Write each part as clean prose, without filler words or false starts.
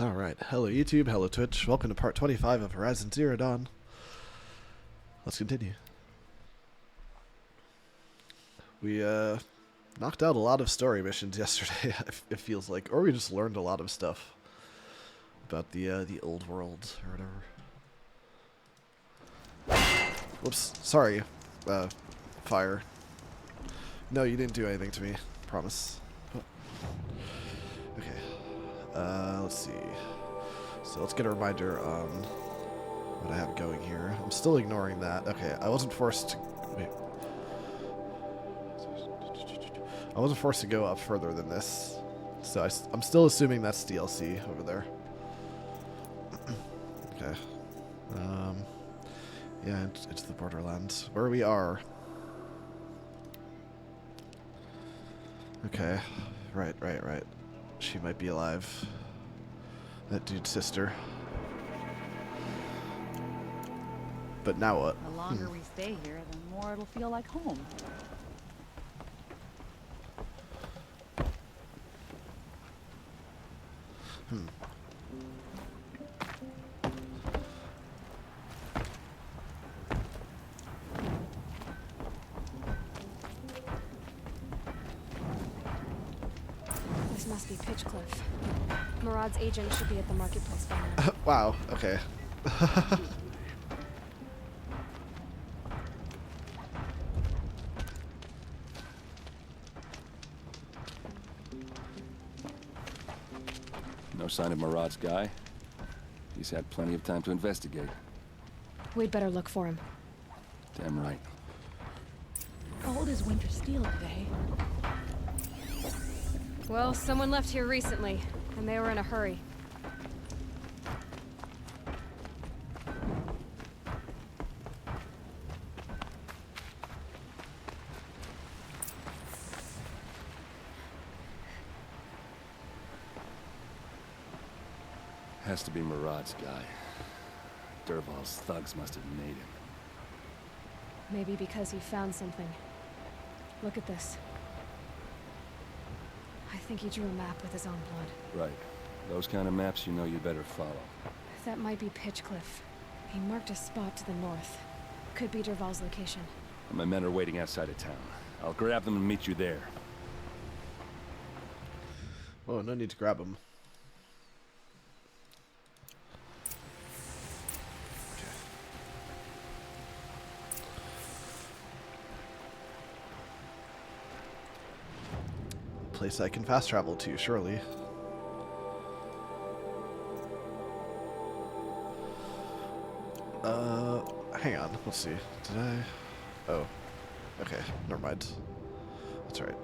Alright, hello YouTube, hello Twitch, welcome to part 25 of Horizon Zero Dawn. Let's continue. We, knocked out a lot of story missions yesterday, it feels like, or we just learned a lot of stuff about the old world, or whatever. Whoops, sorry, fire. No, you didn't do anything to me, promise. Okay, let's see. So let's get a reminder on what I have going here. I'm still ignoring that. Okay, I wasn't forced to... Wait. I wasn't forced to go up further than this. So I'm still assuming that's DLC over there. Okay. Yeah, it's the borderlands. Where we are. Okay. Right. She might be alive. That dude's sister. But now what? The longer we stay here, the more it'll feel like home. This must be Pt.25. Murad's agent should be at the marketplace by now. Wow, okay. No sign of Murad's guy. He's had plenty of time to investigate. We'd better look for him. Damn right. How old is Winter Steel today? Well, someone left here recently, and they were in a hurry. Has to be Murad's guy. Dervahl's thugs must have made him. Maybe because he found something. Look at this. I think he drew a map with his own blood. Right. Those kind of maps you know you better follow. That might be Pt.25. He marked a spot to the north. Could be Dervahl's location. My men are waiting outside of town. I'll grab them and meet you there. Oh, no need to grab him. Place I can fast travel to, surely. Hang on, let's see. Did I? Oh. Okay, never mind. That's right.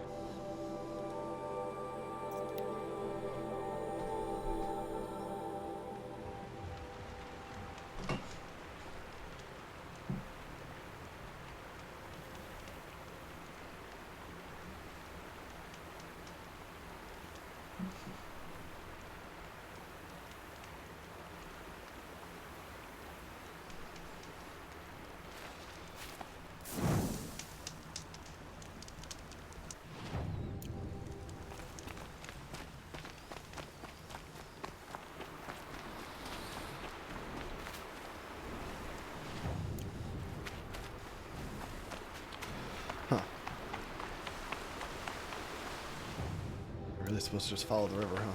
We're really supposed to just follow the river, huh?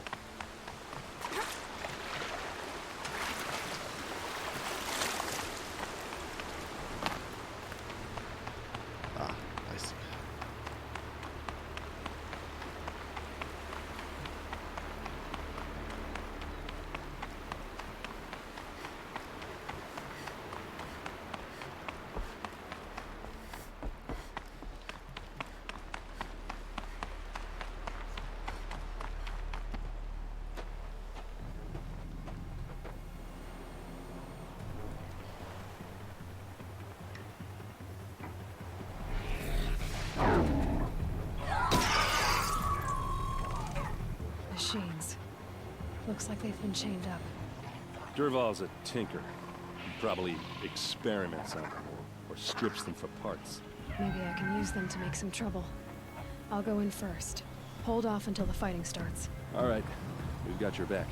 Ah, I see. Machines. Looks like they've been chained up. Dervahl's a tinker. He probably experiments on them or strips them for parts. Maybe I can use them to make some trouble. I'll go in first. Hold off until the fighting starts. All right. We've got your back.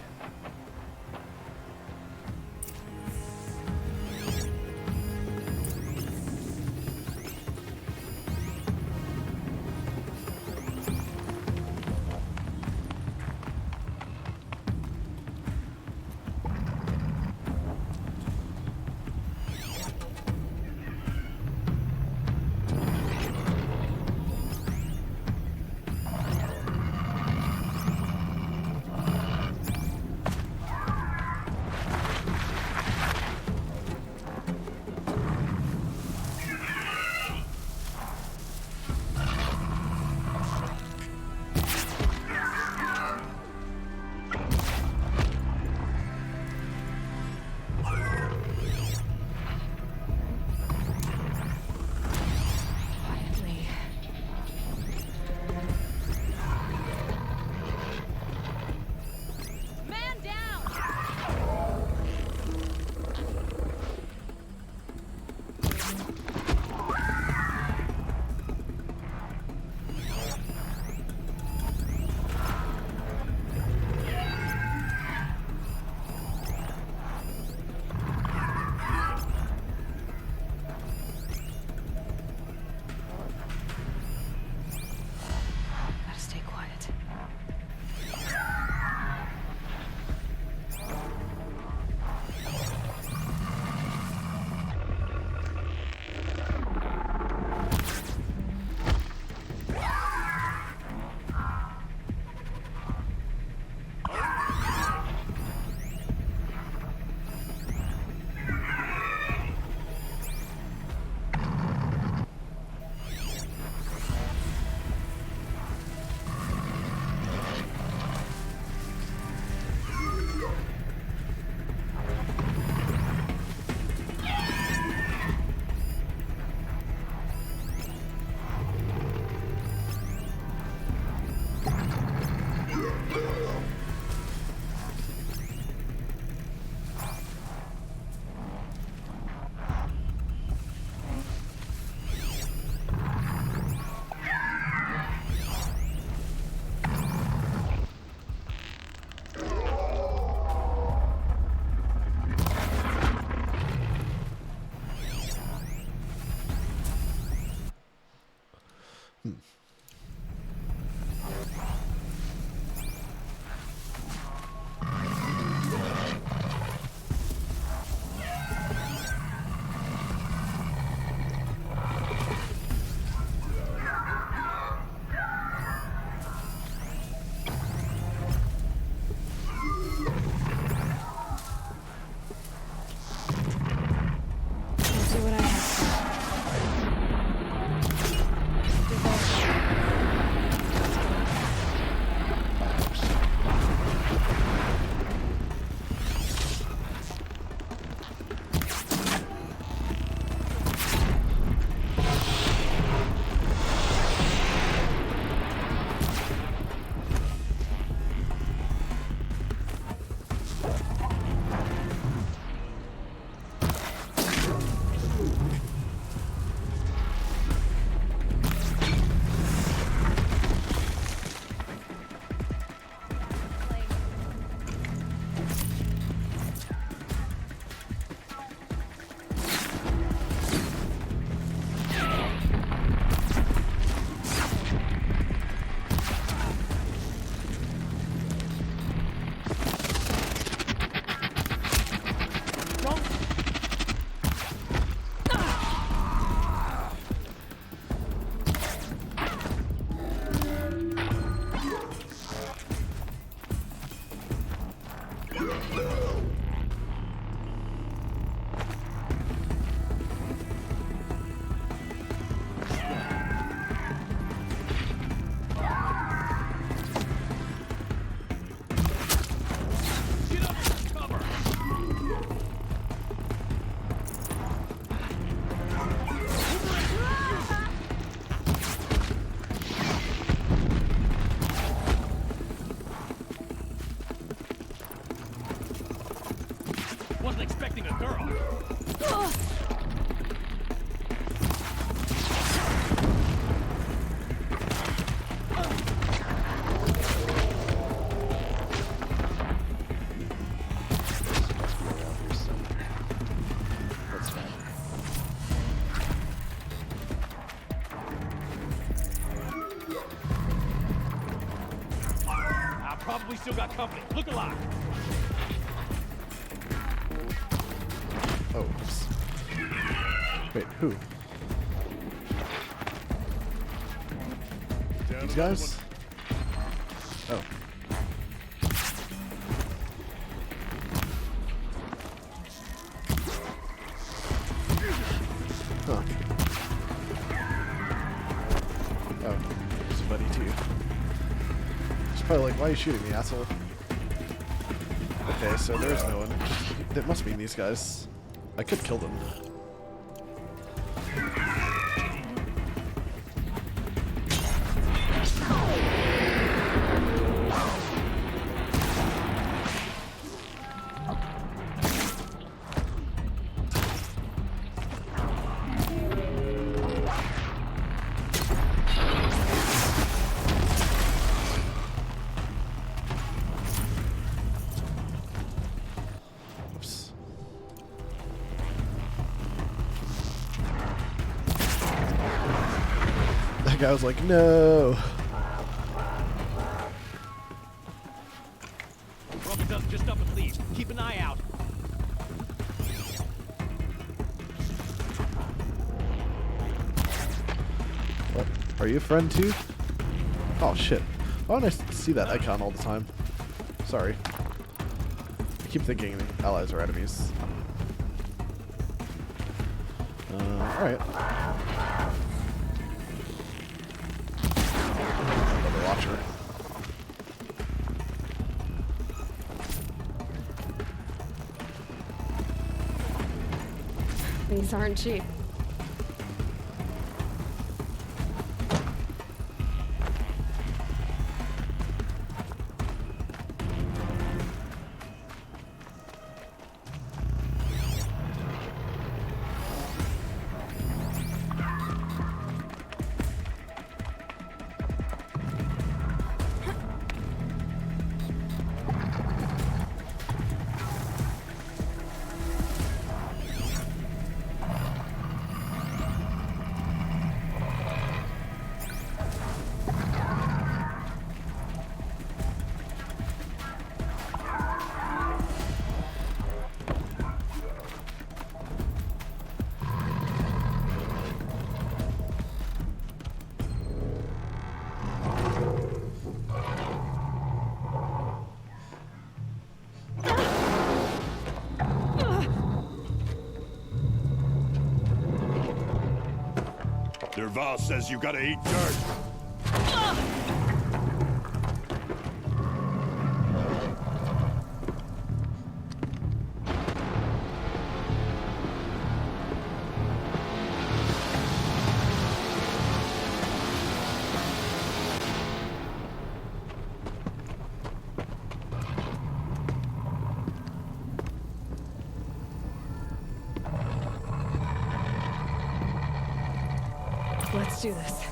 Wasn't expecting a girl. That's fine. I probably still got company. Look alive. Oh, oops. Wait, who? These guys? Oh. Huh. Oh, there's a buddy too. She's probably like, why are you shooting me, asshole? Okay, so there's no one. It must be these guys. I could kill them. Oops. That guy was like, no. Rubber doesn't just up and leave. Keep an eye out. What? Are you a friend too? Oh shit. Why don't I see that icon all the time? Sorry. I keep thinking the allies are enemies. Alright. Another watcher. These aren't cheap. Derval says you gotta eat dirt. Let's do this.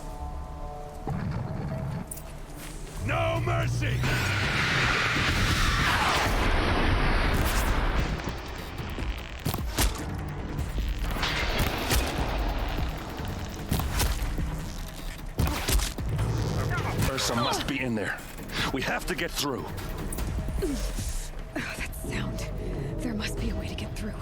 No mercy! Ursa must be in there. We have to get through. That sound. There must be a way to get through.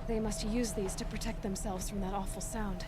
They must use these to protect themselves from that awful sound.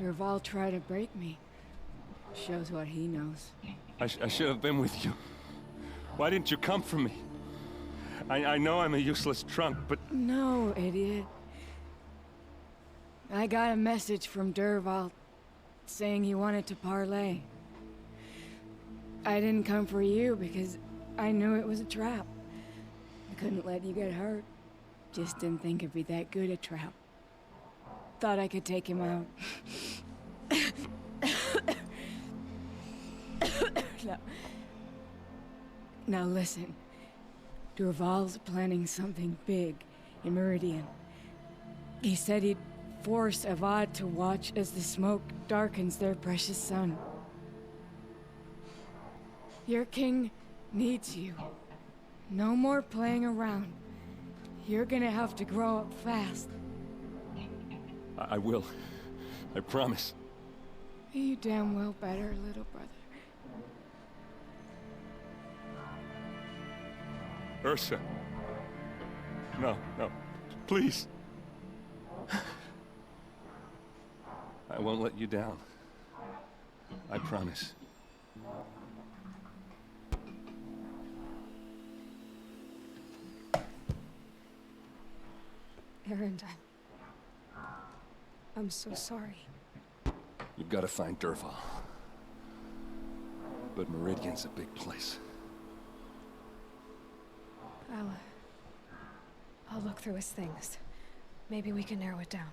Derval tried to break me. Shows what he knows. I should have been with you. Why didn't you come for me? I know I'm a useless trunk, but... No, idiot. I got a message from Derval saying he wanted to parlay. I didn't come for you because I knew it was a trap. I couldn't let you get hurt. Just didn't think it'd be that good a trap. Thought I could take him out. No. Now listen. Derval's planning something big in Meridian. He said he'd force Avad to watch as the smoke darkens their precious sun. Your king needs you. No more playing around. You're gonna have to grow up fast. I will. I promise. You damn well better, little brother. Ursa. No, no. Please. I won't let you down. I promise. Erend, I'm so sorry. You've got to find Derval. But Meridian's a big place. I'll look through his things. Maybe we can narrow it down.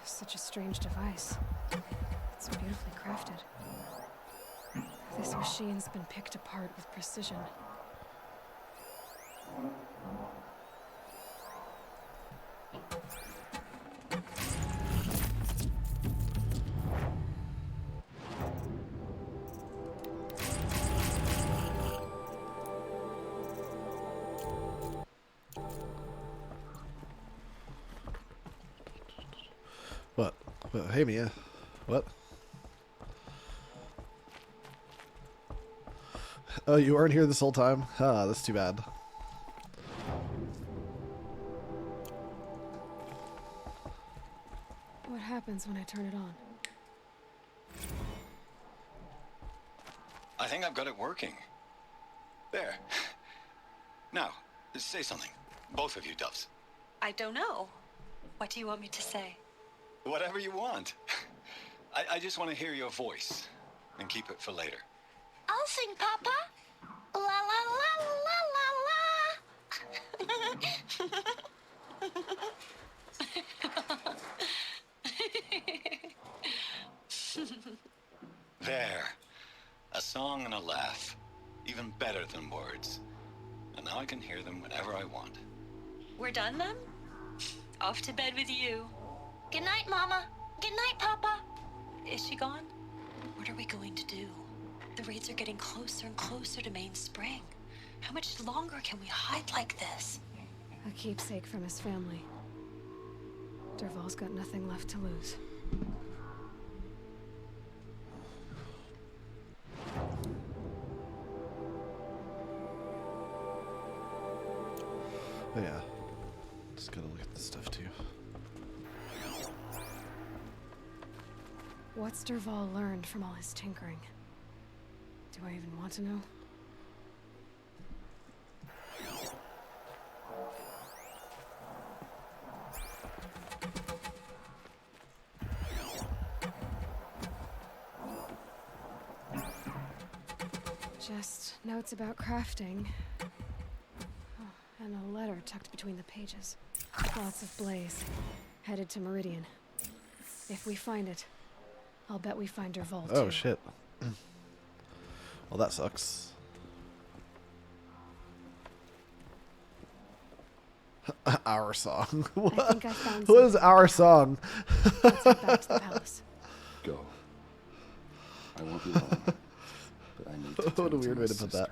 Such a strange device. It's beautifully crafted. This machine's been picked apart with precision. What? Hey, Mia. What? Oh, you weren't here this whole time? Ah, that's too bad. What happens when I turn it on? I think I've got it working. There. Now, say something. Both of you, Doves. I don't know. What do you want me to say? Whatever you want. I just want to hear your voice. And keep it for later. I'll sing, Papa. La la la la la. There. A song and a laugh. Even better than words. And now I can hear them whenever I want. We're done then? Off to bed with you. Good night, Mama. Good night, Papa. Is she gone? What are we going to do? The raids are getting closer and closer to Main Spring. How much longer can we hide like this? A keepsake from his family. Derval's got nothing left to lose. Oh, yeah. Just gotta look at this stuff, too. What's Derval learned from all his tinkering? Do I even want to know? Just notes about crafting. Oh, and a letter tucked between the pages. Lots of blaze. Headed to Meridian. If we find it, I'll bet we find Derval too. Oh, shit. Well, that sucks. Our song. I think I found What is our song? Let's head back to the palace. Go. I won't be long. But I need to What a tend to weird my way to put that. sister.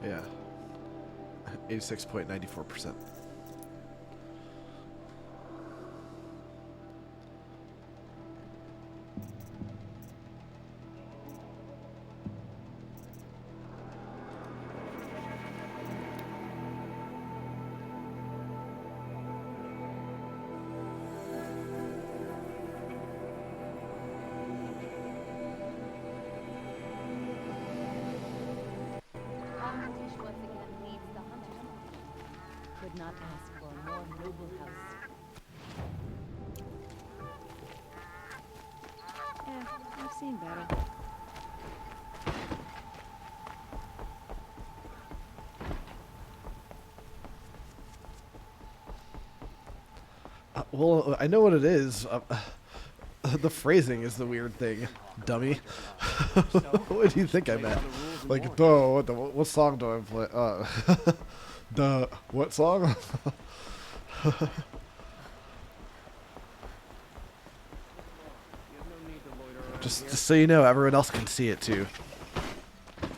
Yeah. 86.94%. Could not ask for a more noble house. I've seen better. Well, I know what it is. The phrasing is the weird thing, dummy. What do you think I meant? Like, duh, what song do I play? Duh, what song? Just so you know, everyone else can see it too. Don't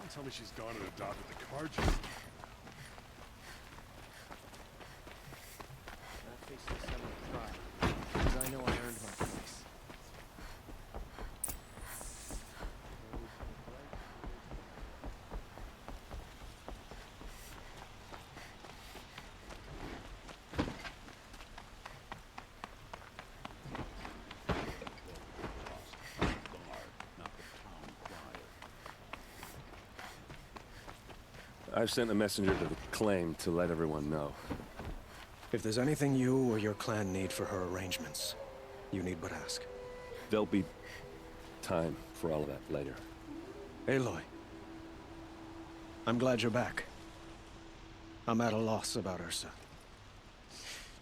tell me she's gone and adopted the Carja. I know I earned my place. I've sent a messenger to the claim to let everyone know. If there's anything you or your clan need for her arrangements, you need but ask. There'll be time for all of that later. Aloy, I'm glad you're back. I'm at a loss about Ursa.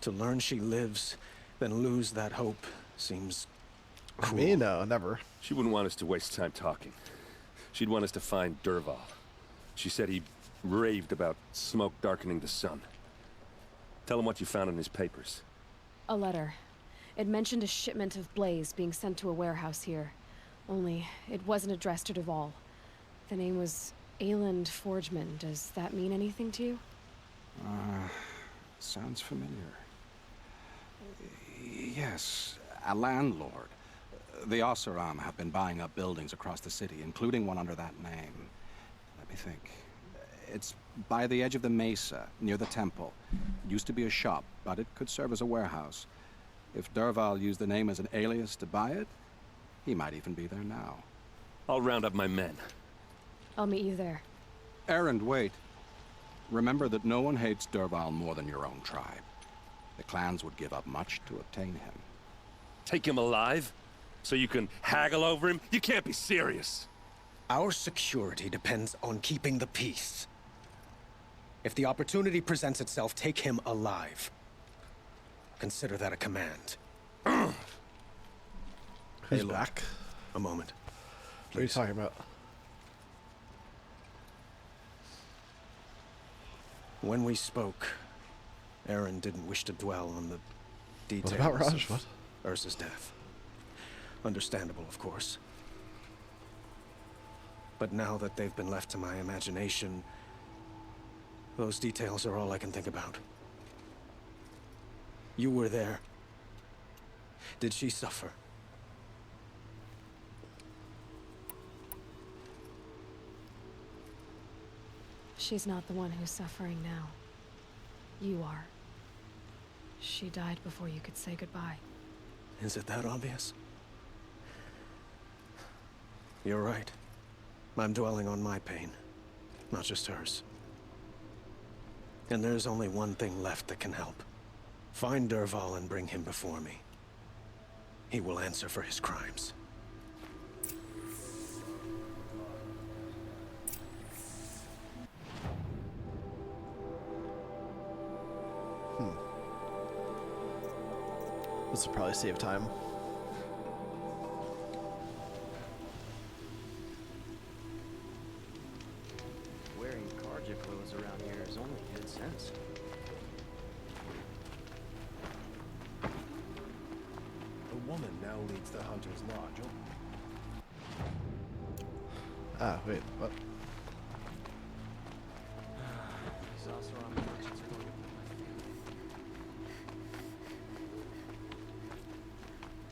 To learn she lives, then lose that hope seems cruel. Me? No, never. She wouldn't want us to waste time talking. She'd want us to find Dervahl. She said he raved about smoke darkening the sun. Tell him what you found in his papers. A letter. It mentioned a shipment of blaze being sent to a warehouse here. Only, it wasn't addressed to Dervahl. The name was Erend Forgeman. Does that mean anything to you? Sounds familiar. Yes, a landlord. The Oseram have been buying up buildings across the city, including one under that name. Let me think. It's by the edge of the mesa, near the temple. It used to be a shop, but it could serve as a warehouse. If Dervahl used the name as an alias to buy it, he might even be there now. I'll round up my men. I'll meet you there. Erend, wait. Remember that no one hates Dervahl more than your own tribe. The clans would give up much to obtain him. Take him alive? So you can haggle over him? You can't be serious. Our security depends on keeping the peace. If the opportunity presents itself, take him alive. Consider that a command. Who's Aloy, back? a moment. What are you Please. talking about? When we spoke, Erend didn't wish to dwell on the details What about Raj? of What? Ursa's death. Understandable, of course. But now that they've been left to my imagination, those details are all I can think about. You were there. Did she suffer? She's not the one who's suffering now. You are. She died before you could say goodbye. Is it that obvious? You're right. I'm dwelling on my pain, not just hers. And there's only one thing left that can help. Find Dervahl and bring him before me. He will answer for his crimes. This will probably save time. Wearing Carja clothes around here is only good sense. A woman now leads the Hunter's Lodge. Ah, wait, what? These Oseram merchants are going to put my feet.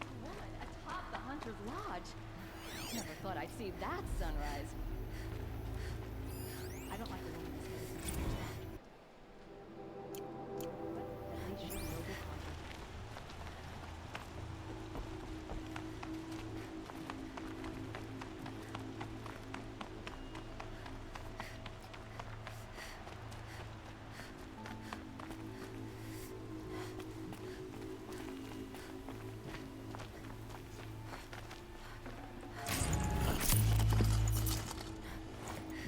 A woman atop the Hunter's Lodge. Never thought I'd see that sunrise. I don't like the woman this way. But at least she's a noble conqueror.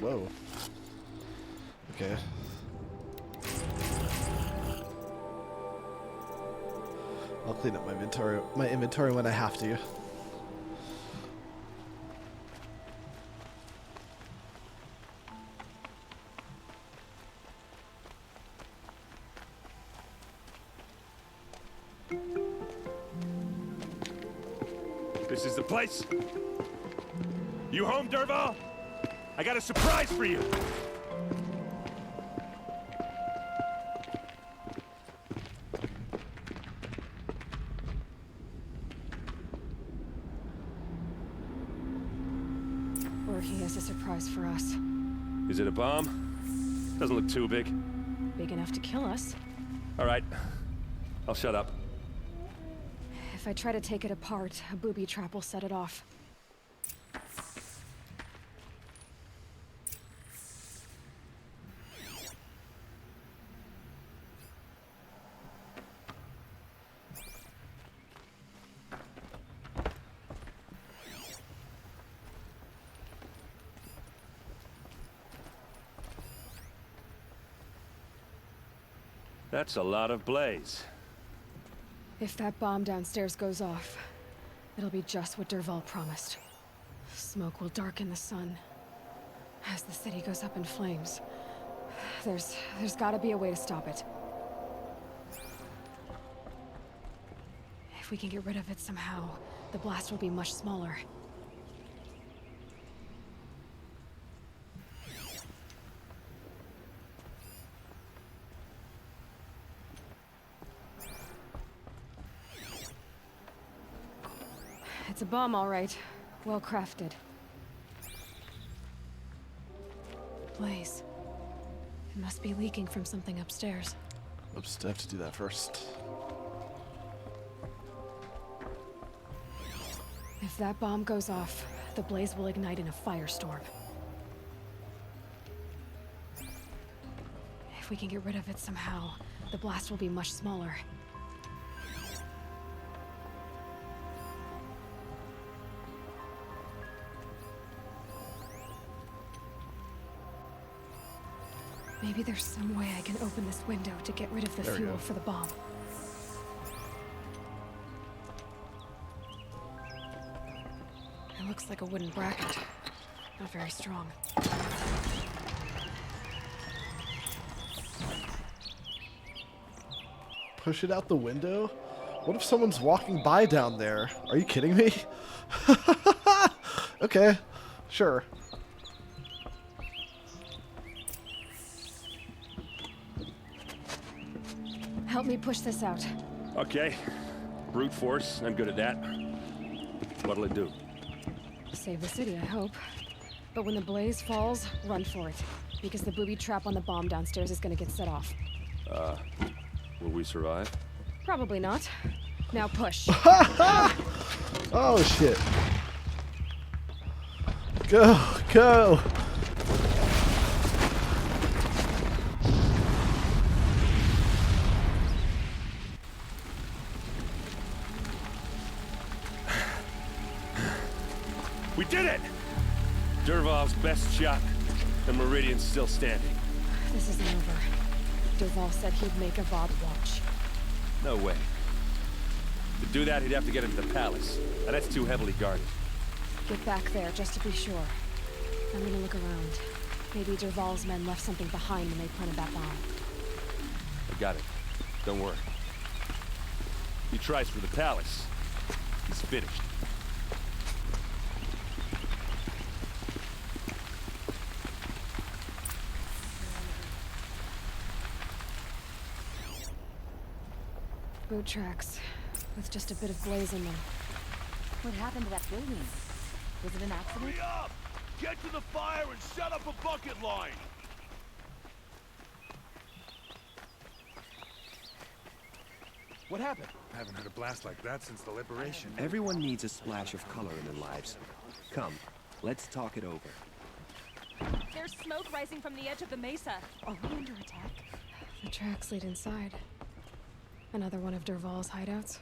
Whoa. Okay. I'll clean up my inventory when I have to. This is the place? You home, Dervahl? I got a surprise for you! Or he has a surprise for us. Is it a bomb? Doesn't look too big. Big enough to kill us. All right. I'll shut up. If I try to take it apart, a booby trap will set it off. That's a lot of blaze. If that bomb downstairs goes off, it'll be just what Dervahl promised. Smoke will darken the sun as the city goes up in flames. There's gotta be a way to stop it. If we can get rid of it somehow, the blast will be much smaller. It's a bomb, all right. Well crafted. Blaze. It must be leaking from something upstairs. Oops, I have to do that first. If that bomb goes off, the blaze will ignite in a firestorm. If we can get rid of it somehow, the blast will be much smaller. Maybe there's some way I can open this window to get rid of the fuel for the bomb. It looks like a wooden bracket. Not very strong. Push it out the window? What if someone's walking by down there? Are you kidding me? Okay, sure. Help me push this out. Okay. Brute force, I'm good at that. What'll it do? Save the city, I hope. But when the blaze falls, run for it. Because the booby trap on the bomb downstairs is gonna get set off. Will we survive? Probably not. Now push. Oh shit. Go, go! We did it! Dervahl's best shot, and Meridian's still standing. This isn't over. Dervahl said he'd make Avad watch. No way. To do that, he'd have to get into the palace, and that's too heavily guarded. Get back there, just to be sure. I'm gonna look around. Maybe Dervahl's men left something behind when they planted that bomb. I got it. Don't worry. He tries for the palace. He's finished. Boot tracks, with just a bit of blaze in them. What happened to that building? Was it an accident? Hurry up! Get to the fire and set up a bucket line! What happened? I haven't heard a blast like that since the liberation. Everyone needs a splash of color in their lives. Come, let's talk it over. There's smoke rising from the edge of the mesa. Are we under attack? The tracks lead inside. Another one of Dervahl's hideouts.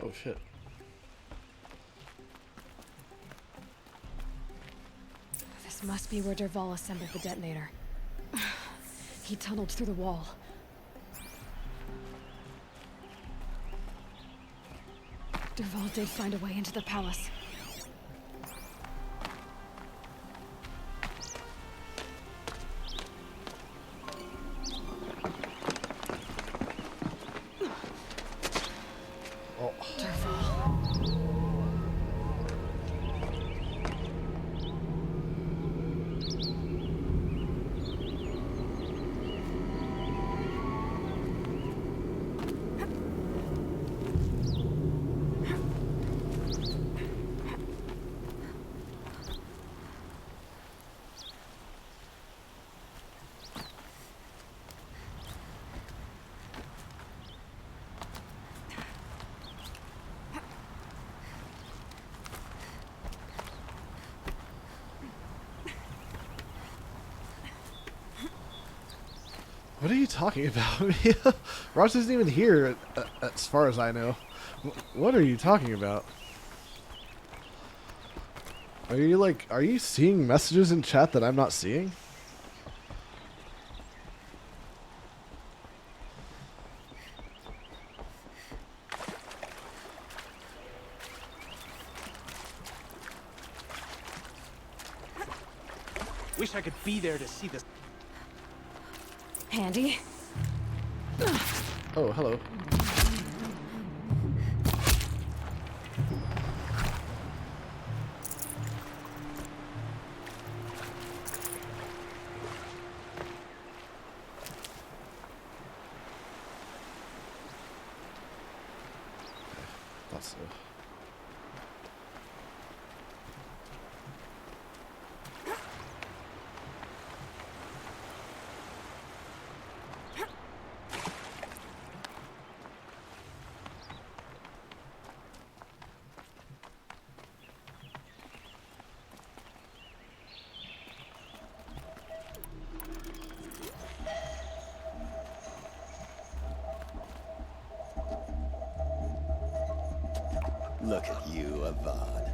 Oh shit. This must be where Dervahl assembled the detonator. He tunneled through the wall. Dervahl did find a way into the palace. Oh. Dervahl. What are you talking about? Ross isn't even here, as far as I know. What are you talking about? Are you seeing messages in chat that I'm not seeing? Wish I could be there to see this. Handy. Oh, hello. Thought so. Look at you, Avad.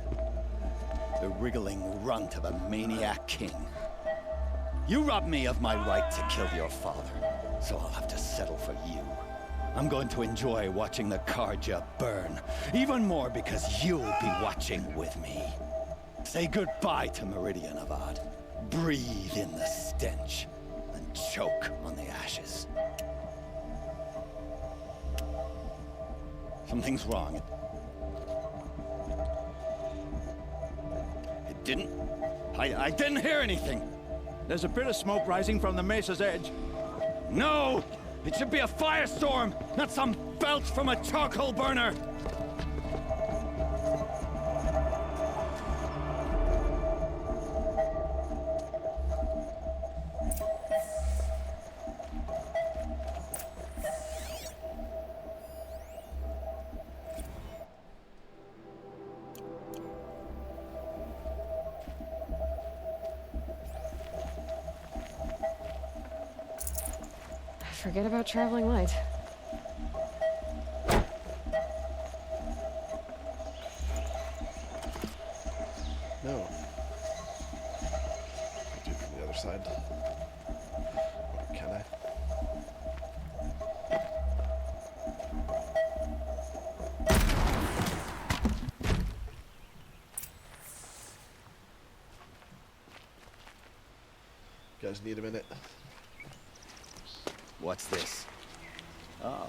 The wriggling runt of a maniac king. You robbed me of my right to kill your father, so I'll have to settle for you. I'm going to enjoy watching the Karja burn, even more because you'll be watching with me. Say goodbye to Meridian, Avad. Breathe in the stench, and choke on the ashes. Something's wrong. It didn't... I didn't hear anything. There's a bit of smoke rising from the mesa's edge. No! It should be a firestorm, not some belch from a charcoal burner! Forget about traveling light. No. Do it from the other side. Or can I? You guys need a minute? What's this? Oh,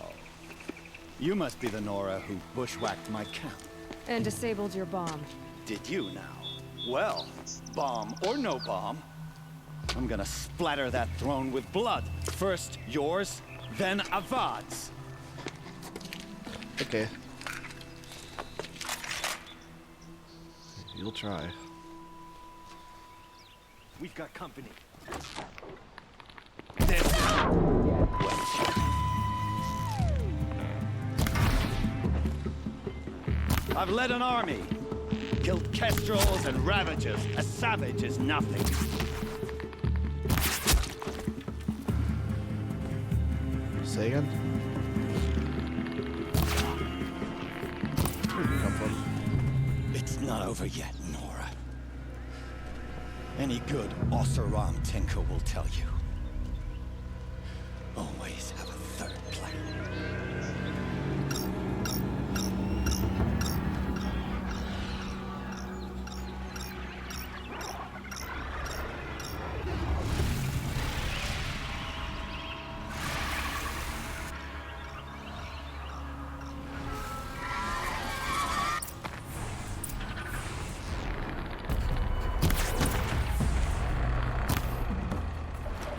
You must be the Nora who bushwhacked my camp. And disabled your bomb. Did you now? Well, bomb or no bomb, I'm gonna splatter that throne with blood. First yours, then Avad's. Okay. You'll try. We've got company. I've led an army. Killed kestrels and ravagers. A savage is nothing. Say again? Where did you come from? It's not over yet, Nora. Any good Oseram tinker will tell you. Always have a third plan.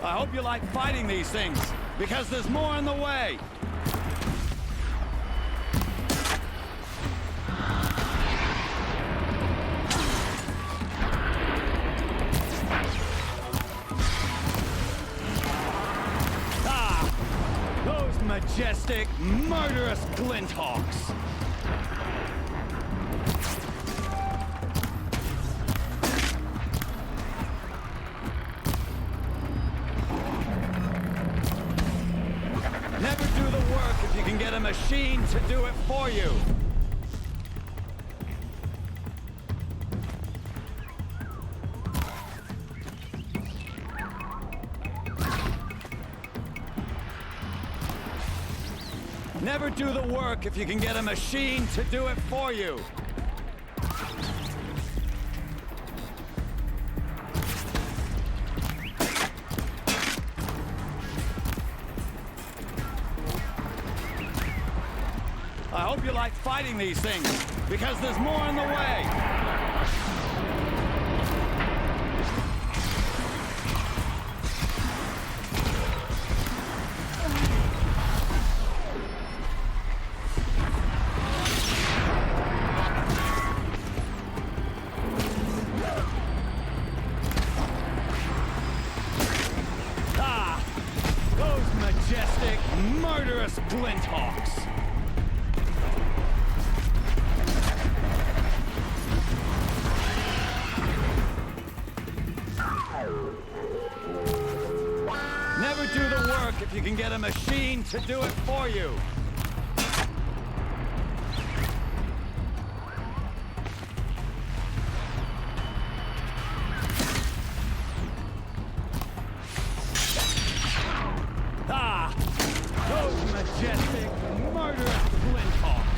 I hope you like fighting these things, because there's more in the way. Ah! Those majestic, murderous glinthawks! Never do the work if you can get a machine to do it for you. Never do the work if you can get a machine to do it for you. I hope you like fighting these things, because there's more in the way. Ah! Those majestic, murderous glinthawks! Never do the work if you can get a machine to do it for you. Ah! Those majestic, murderous glinthawks!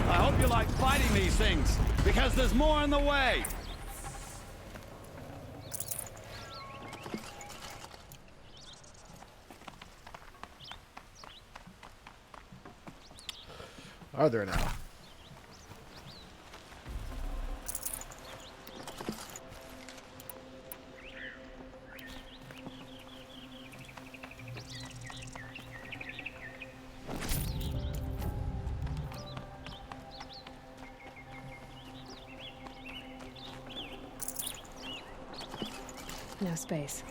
I hope you like fighting these things, because there's more in the way. Are there now? No space.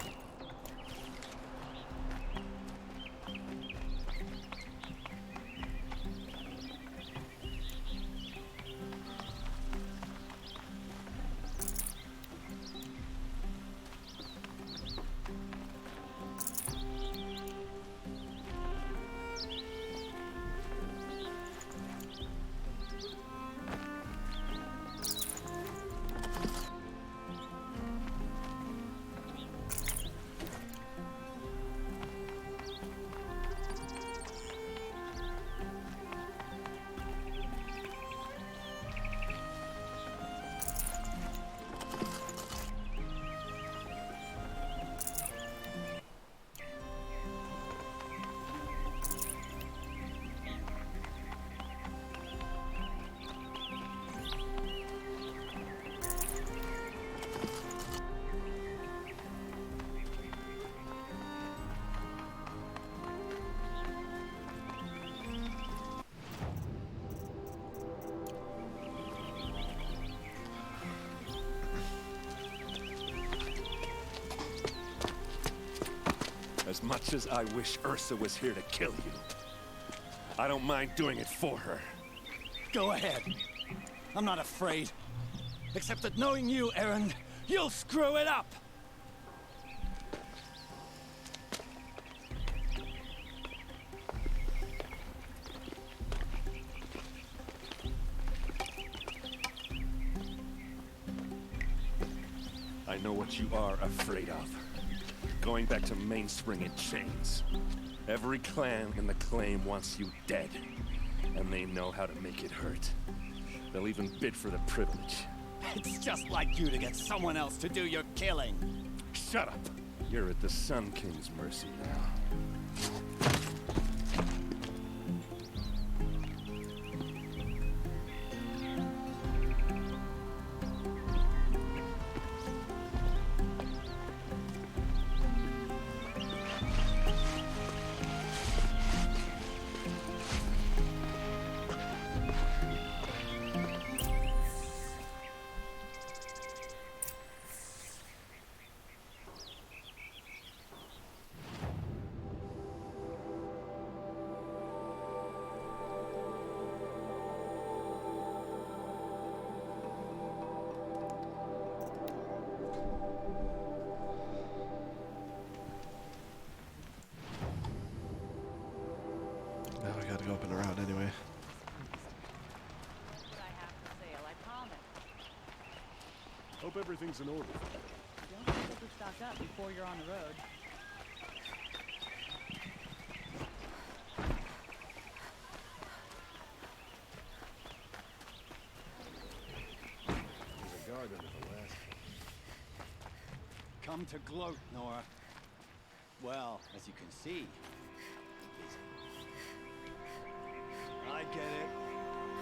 much as I wish Ursa was here to kill you, I don't mind doing it for her. Go ahead. I'm not afraid. Except that knowing you, Erend, you'll screw it up! I know what you are afraid of. Going back to Mainspring in chains. Every clan in the claim wants you dead. And they know how to make it hurt. They'll even bid for the privilege. It's just like you to get someone else to do your killing. Shut up! You're at the Sun King's mercy now. Now I gotta go up and around anyway. What I have for sale, I promise. Hope everything's in order. Don't get super stocked up before you're on the road. There's a guard under the last. Come to gloat, Nora. Well, as you can see, I get it.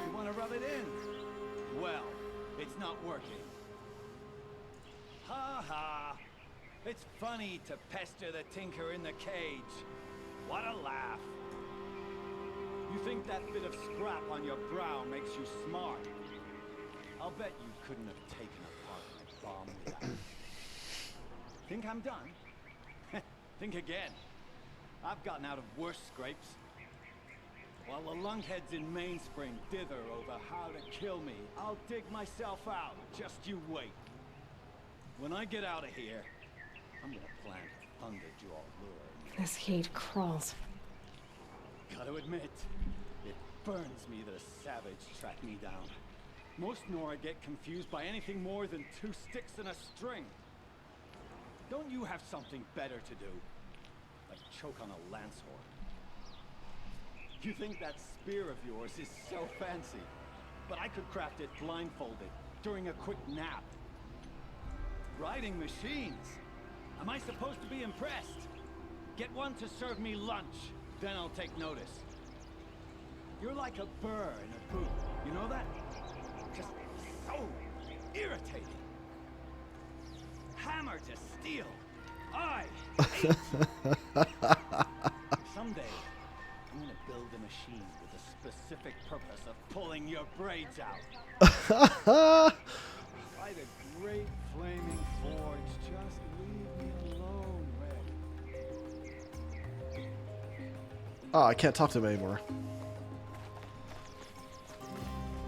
You want to rub it in? Well, it's not working. Ha ha! It's funny to pester the tinker in the cage. What a laugh. You think that bit of scrap on your brow makes you smart? I'll bet you couldn't have taken apart my bomb without. Think I'm done? Think again. I've gotten out of worse scrapes. While the lunkheads in Mainspring dither over how to kill me, I'll dig myself out. Just you wait. When I get out of here, I'm gonna plant a thunderjaw lure. This heat crawls. Gotta admit, it burns me that a savage tracked me down. Most Nora get confused by anything more than 2 sticks and a string. Don't you have something better to do? Like choke on a lance horn? You think that spear of yours is so fancy, but I could craft it blindfolded, during a quick nap. Riding machines? Am I supposed to be impressed? Get one to serve me lunch, then I'll take notice. You're like a burr in a boot, you know that? Just so irritating. Hammer to steel. I hate. Someday, I'm gonna build a machine with a specific purpose of pulling your braids out. By the great flaming forge, just leave me alone, Red. Oh, I can't talk to him anymore.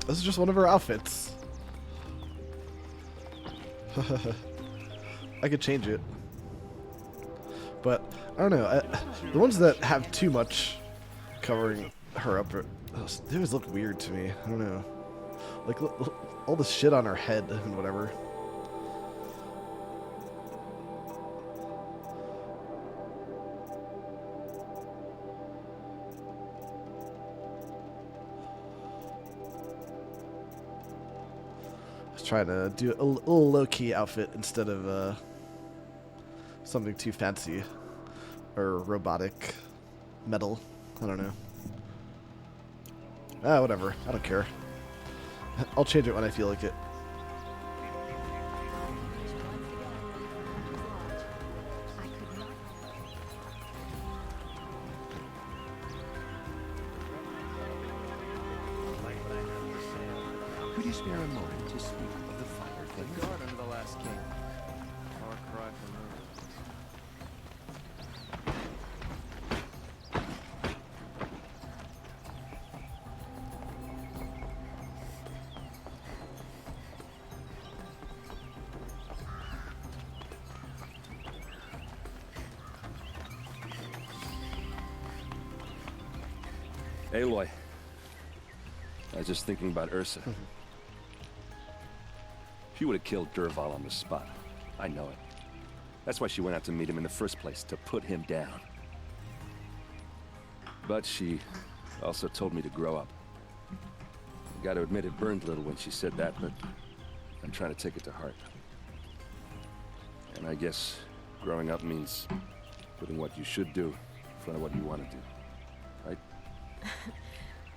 This is just one of her outfits. I could change it. But, I don't know. The ones that have too much covering her up, they always look weird to me. I don't know. Like, all the shit on her head and whatever. I was trying to do a little low-key outfit instead of something too fancy or robotic metal. I don't know. Ah, whatever. I don't care. I'll change it when I feel like it. Could you spare a moment to speak of the fire thing? The guard under the last king. Far cry from her. Aloy. I was just thinking about Ursa. She would have killed Dervahl on the spot. I know it. That's why she went out to meet him in the first place, to put him down. But she also told me to grow up. I gotta admit it burned a little when she said that, but I'm trying to take it to heart. And I guess growing up means putting what you should do in front of what you want to do. Right?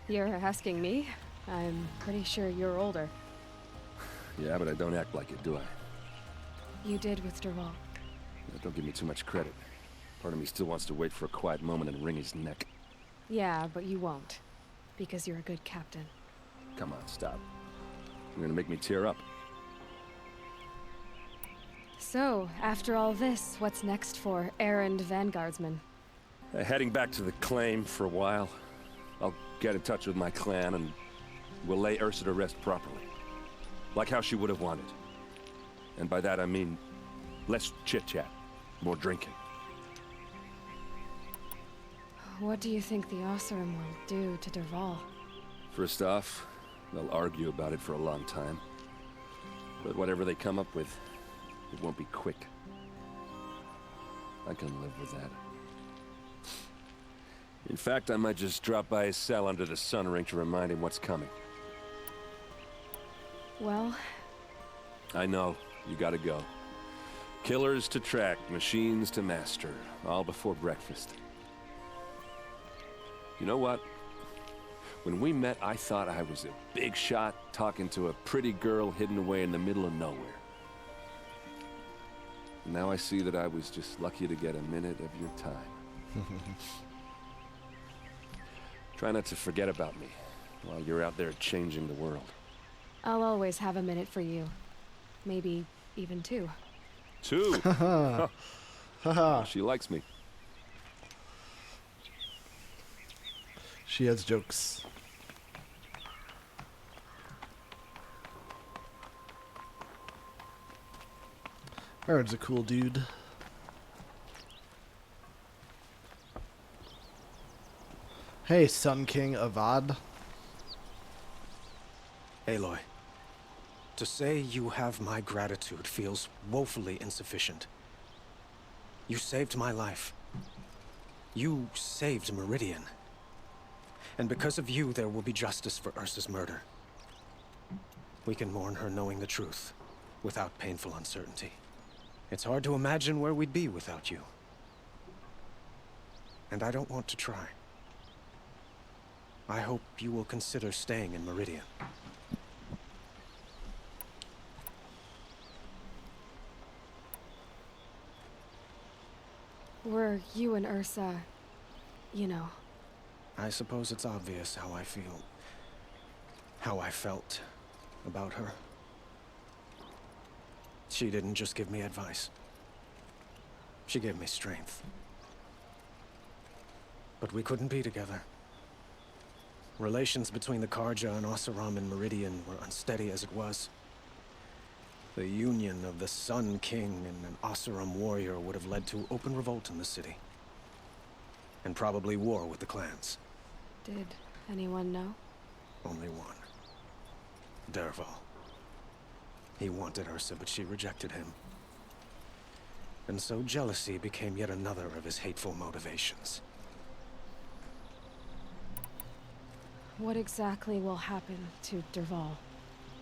You're asking me? I'm pretty sure you're older. Yeah, but I don't act like it, do I? You did with Dervahl. Now, don't give me too much credit. Part of me still wants to wait for a quiet moment and wring his neck. Yeah, but you won't. Because you're a good captain. Come on, stop. You're gonna make me tear up. So, after all this, what's next for Erend Vanguardsman? Heading back to the claim for a while. I'll get in touch with my clan and we'll lay Ursa to rest properly. Like how she would have wanted. And by that I mean less chit-chat, more drinking. What do you think the Oseram will do to Dervahl? First off, they'll argue about it for a long time. But whatever they come up with, it won't be quick. I can live with that. In fact, I might just drop by his cell under the sun ring to remind him what's coming. Well... I know, you gotta go. Killers to track, machines to master, all before breakfast. You know what? When we met, I thought I was a big shot talking to a pretty girl hidden away in the middle of nowhere. Now I see that I was just lucky to get a minute of your time. Try not to forget about me while you're out there changing the world. I'll always have a minute for you. Maybe even two. Two? Haha. She likes me. She has jokes. Erend's a cool dude. Hey, Sun King Avad. Aloy, to say you have my gratitude feels woefully insufficient. You saved my life. You saved Meridian. And because of you, there will be justice for Ursa's murder. We can mourn her knowing the truth, without painful uncertainty. It's hard to imagine where we'd be without you. And I don't want to try. I hope you will consider staying in Meridian. Were you and Ursa, you know... I suppose it's obvious how I feel. How I felt about her. She didn't just give me advice. She gave me strength. But we couldn't be together. Relations between the Karja and Oseram and Meridian were unsteady as it was. The union of the Sun King and an Oseram warrior would have led to open revolt in the city. And probably war with the clans. Did anyone know? Only one. Dervahl. He wanted Ursa, but she rejected him. And so jealousy became yet another of his hateful motivations. What exactly will happen to Dervahl?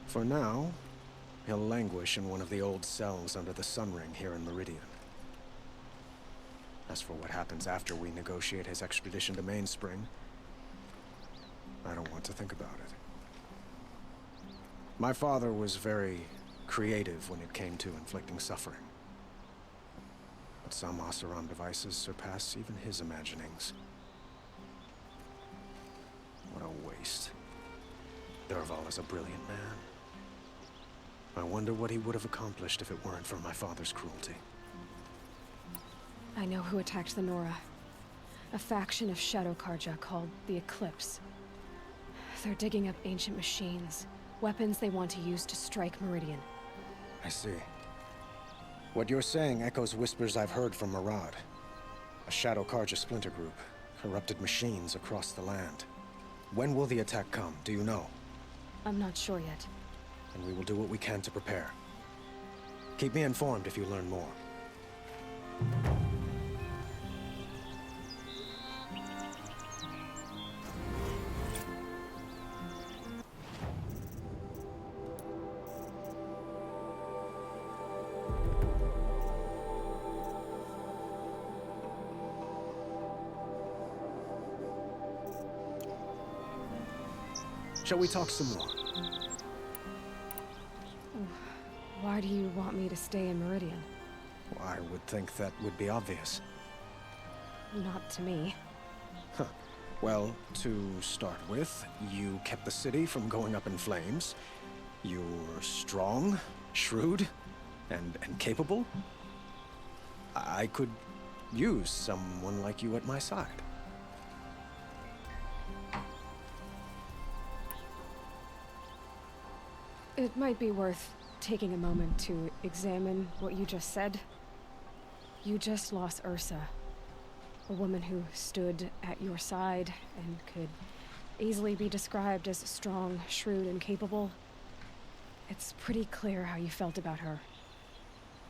For now, he'll languish in one of the old cells under the Sun Ring here in Meridian. As for what happens after we negotiate his extradition to Mainspring, I don't want to think about it. My father was very creative when it came to inflicting suffering. But some Oseram devices surpass even his imaginings. What a waste. Dervahl is a brilliant man. I wonder what he would have accomplished if it weren't for my father's cruelty. I know who attacked the Nora. A faction of Shadow Karja called the Eclipse. They're digging up ancient machines, weapons they want to use to strike Meridian. I see. What you're saying echoes whispers I've heard from Murad. A Shadow Karja splinter group, corrupted machines across the land. When will the attack come? Do you know? I'm not sure yet. And we will do what we can to prepare. Keep me informed if you learn more. Shall we talk some more? Why do you want me to stay in Meridian? Well, I would think that would be obvious. Not to me. Huh. Well, to start with, you kept the city from going up in flames. You're strong, shrewd, and capable. I could use someone like you at my side. It might be worth taking a moment to examine what you just said. You just lost Ursa, a woman who stood at your side and could easily be described as strong, shrewd, and capable. It's pretty clear how you felt about her.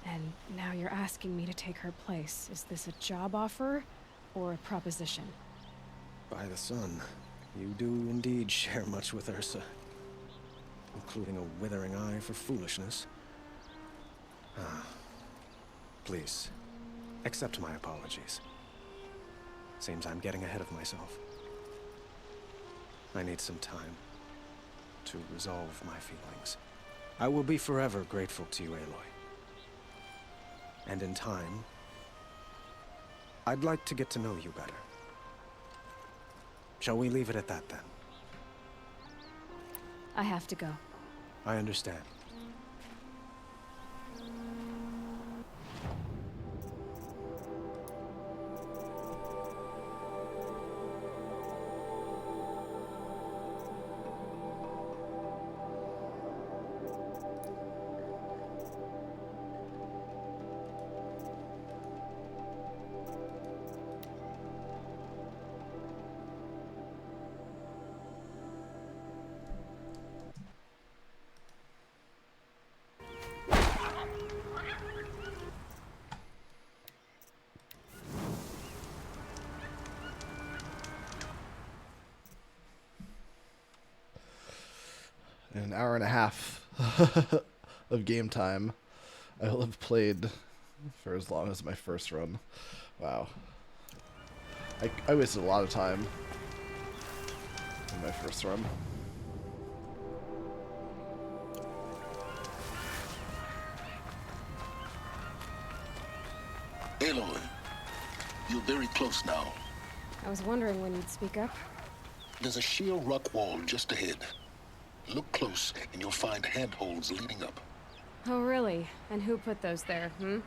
And now you're asking me to take her place. Is this a job offer or a proposition? By the sun, you do indeed share much with Ursa. Including a withering eye for foolishness. Please, accept my apologies. Seems I'm getting ahead of myself. I need some time to resolve my feelings. I will be forever grateful to you, Aloy. And in time, I'd like to get to know you better. Shall we leave it at that, then? I have to go. I understand. An hour and a half of game time. I will have played for as long as my first run. Wow. I wasted a lot of time in my first run. Aloy, you're very close now. I was wondering when you'd speak up. There's a sheer rock wall just ahead. Look close, and you'll find handholds leading up. Oh, really? And who put those there, hmm?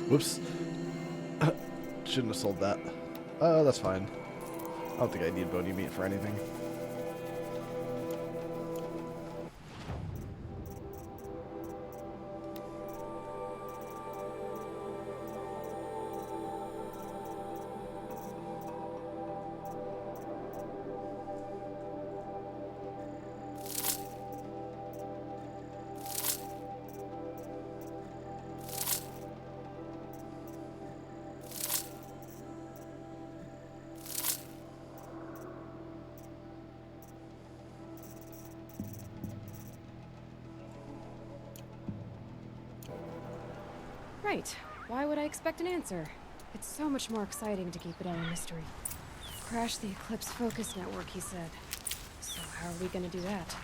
Whoops. Shouldn't have sold that. That's fine. I don't think I need bony meat for anything. might. Why would I expect an answer? It's so much more exciting to keep it all a mystery. Crash the Eclipse focus network, he said. So how are we gonna do that?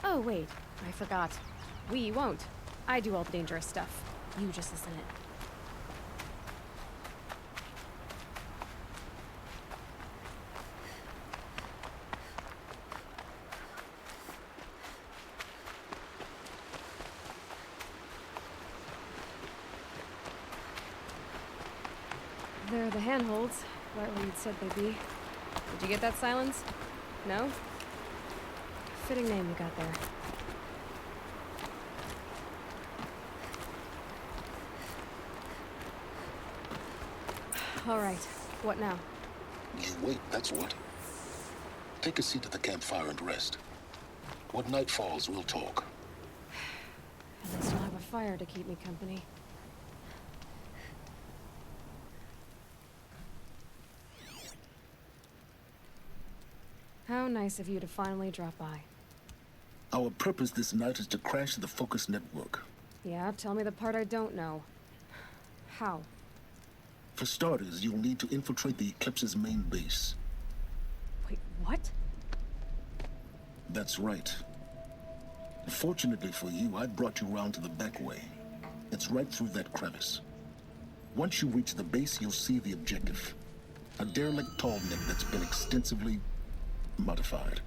Oh, wait. I forgot. We won't. I do all the dangerous stuff. You just listen in. There are the handholds, right where you'd said they'd be. Did you get that, Silence? No? Fitting name you got there. All right. What now? You wait, that's what. Take a seat at the campfire and rest. When night falls, we'll talk. At least I'll have a fire to keep me company. How nice of you to finally drop by. Our purpose this night is to crash the focus network. Yeah, tell me the part I don't know. How? For starters, you'll need to infiltrate the Eclipse's main base. Wait, what? That's right. Fortunately for you, I brought you round to the back way. It's right through that crevice. Once you reach the base, you'll see the objective. A derelict tall neck that's been extensively modified.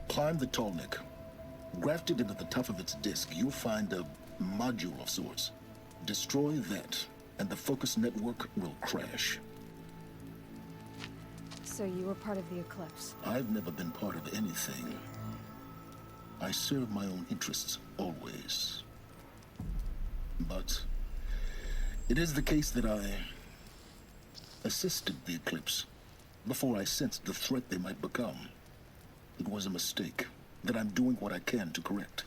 Climb the tall neck. Grafted into the top of its disk, you'll find a module of sorts. Destroy that, and the focus network will crash. So you were part of the Eclipse? I've never been part of anything. I serve my own interests, always. But it is the case that I assisted the Eclipse before I sensed the threat they might become. It was a mistake that I'm doing what I can to correct.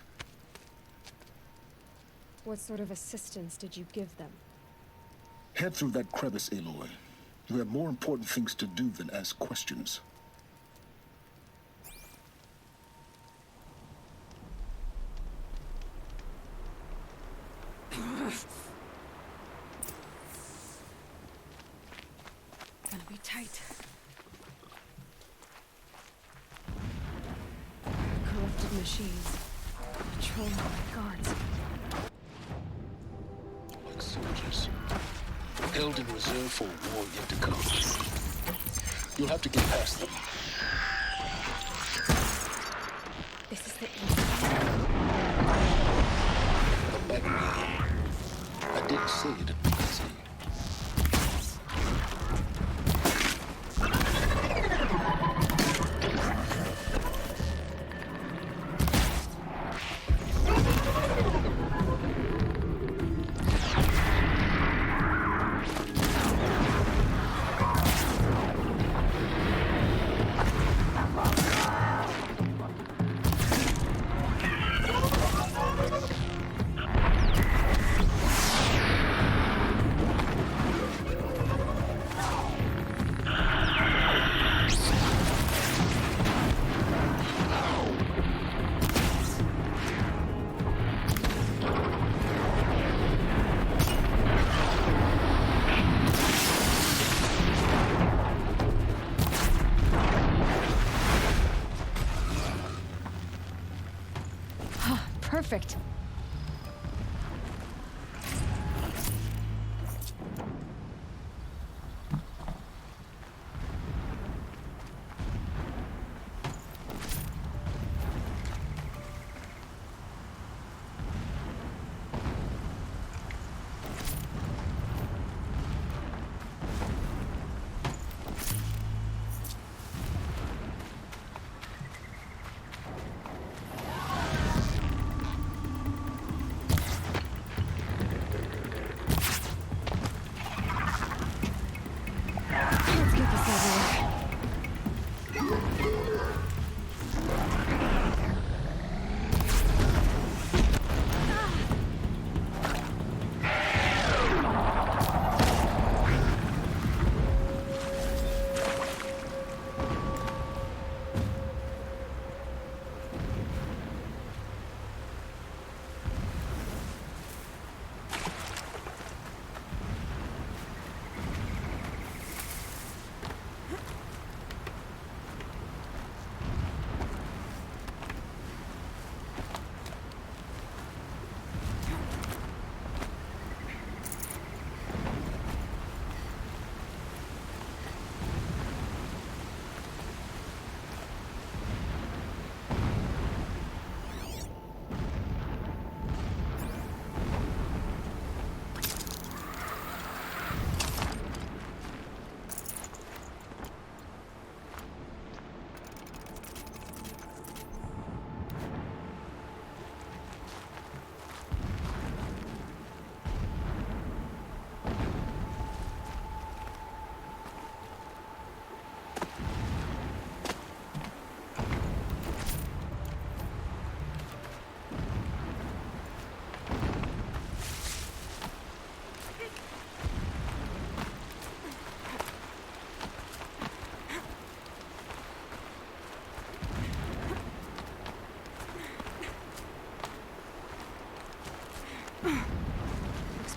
What sort of assistance did you give them? Head through that crevice, Aloy. You have more important things to do than ask questions. Gonna be tight. Corrupted machines. Patrolled by guards. Like soldiers. Held in reserve for a war yet to come. You'll have to get past them. This is the The back way. I didn't say it would be easy. Perfect.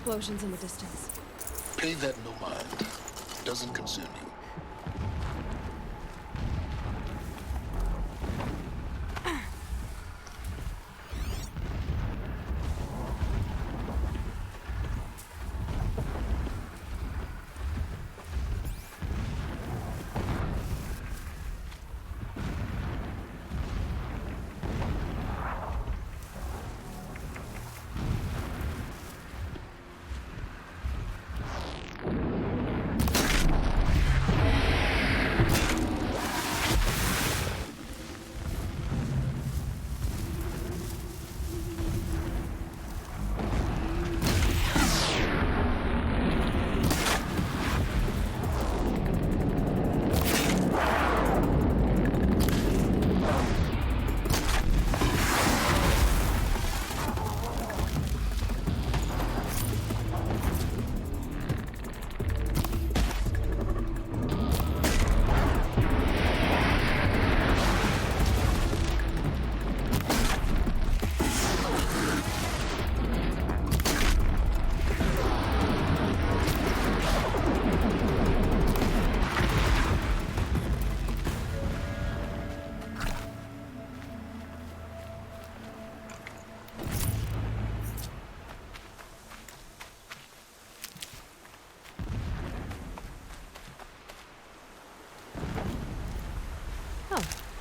explosions in the distance. Pay that no mind. Doesn't concern you.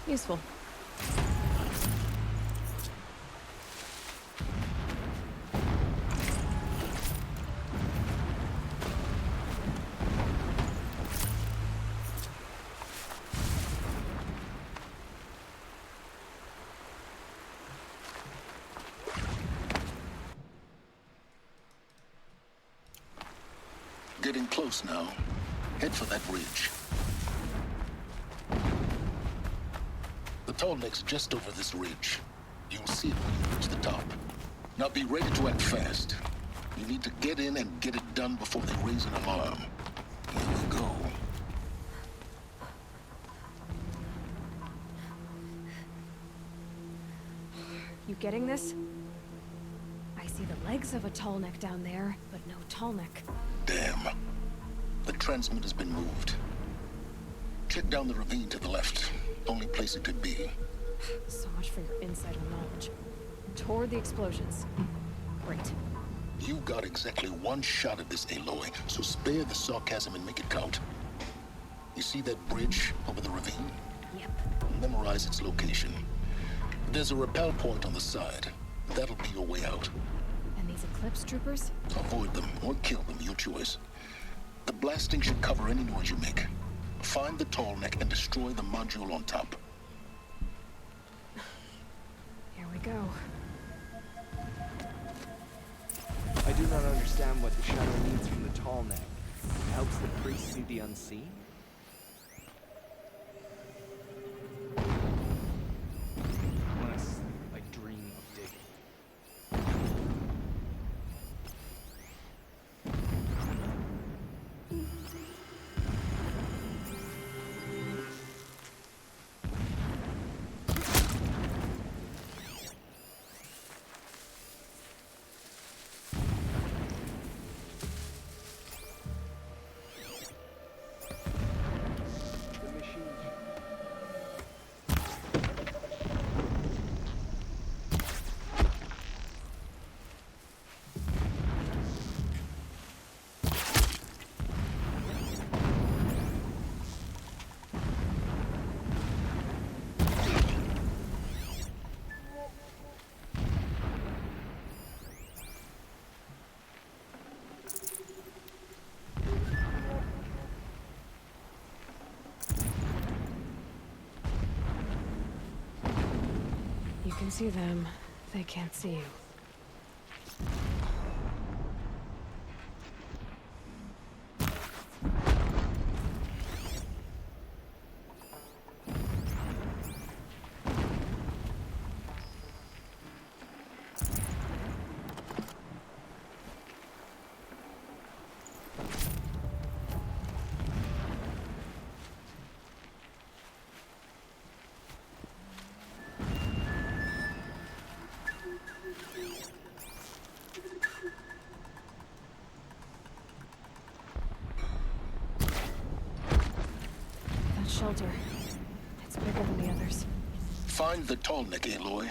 Useful. Getting close now. Head for that ridge. The tall neck's just over this ridge. You'll see it when you reach the top. Now be ready to act fast. You need to get in and get it done before they raise an alarm. Here we go. You getting this? I see the legs of a tall neck down there, but no tall neck. Damn. The transmitter's been moved. Check down the ravine to the left. Only place it could be. So much for your insider knowledge. Toward the explosions. Great. You got exactly one shot at this, Aloy, so spare the sarcasm and make it count. You see that bridge over the ravine? Yep. Memorize its location. There's a rappel point on the side. That'll be your way out. And these Eclipse troopers? Avoid them or kill them, your choice. The blasting should cover any noise you make. Find the tall neck and destroy the module on top. Here we go. I do not understand what the shadow needs from the tall neck. It helps the priest see the unseen? Unless I dream of digging. You can see them. They can't see you. shelter. It's bigger than the others. Find the tall neck, Aloy.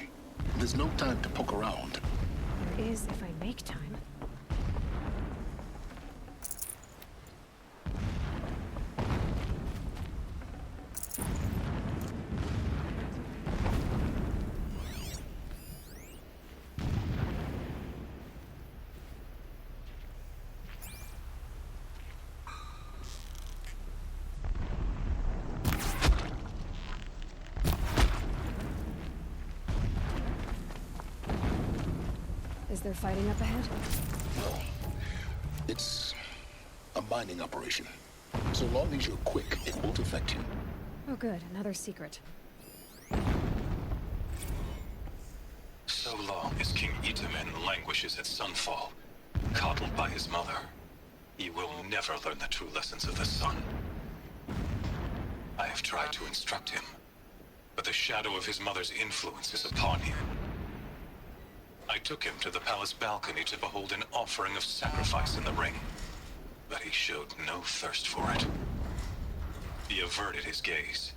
There's no time to poke around. There is if I make time. Is there fighting up ahead? No. It's a mining operation. So long as you're quick, it won't affect you. Oh good, another secret. So long as King Itamen languishes at Sunfall, coddled by his mother, he will never learn the true lessons of the sun. I have tried to instruct him, but the shadow of his mother's influence is upon him. I took him to the palace balcony to behold an offering of sacrifice in the ring, but he showed no thirst for it. He averted his gaze.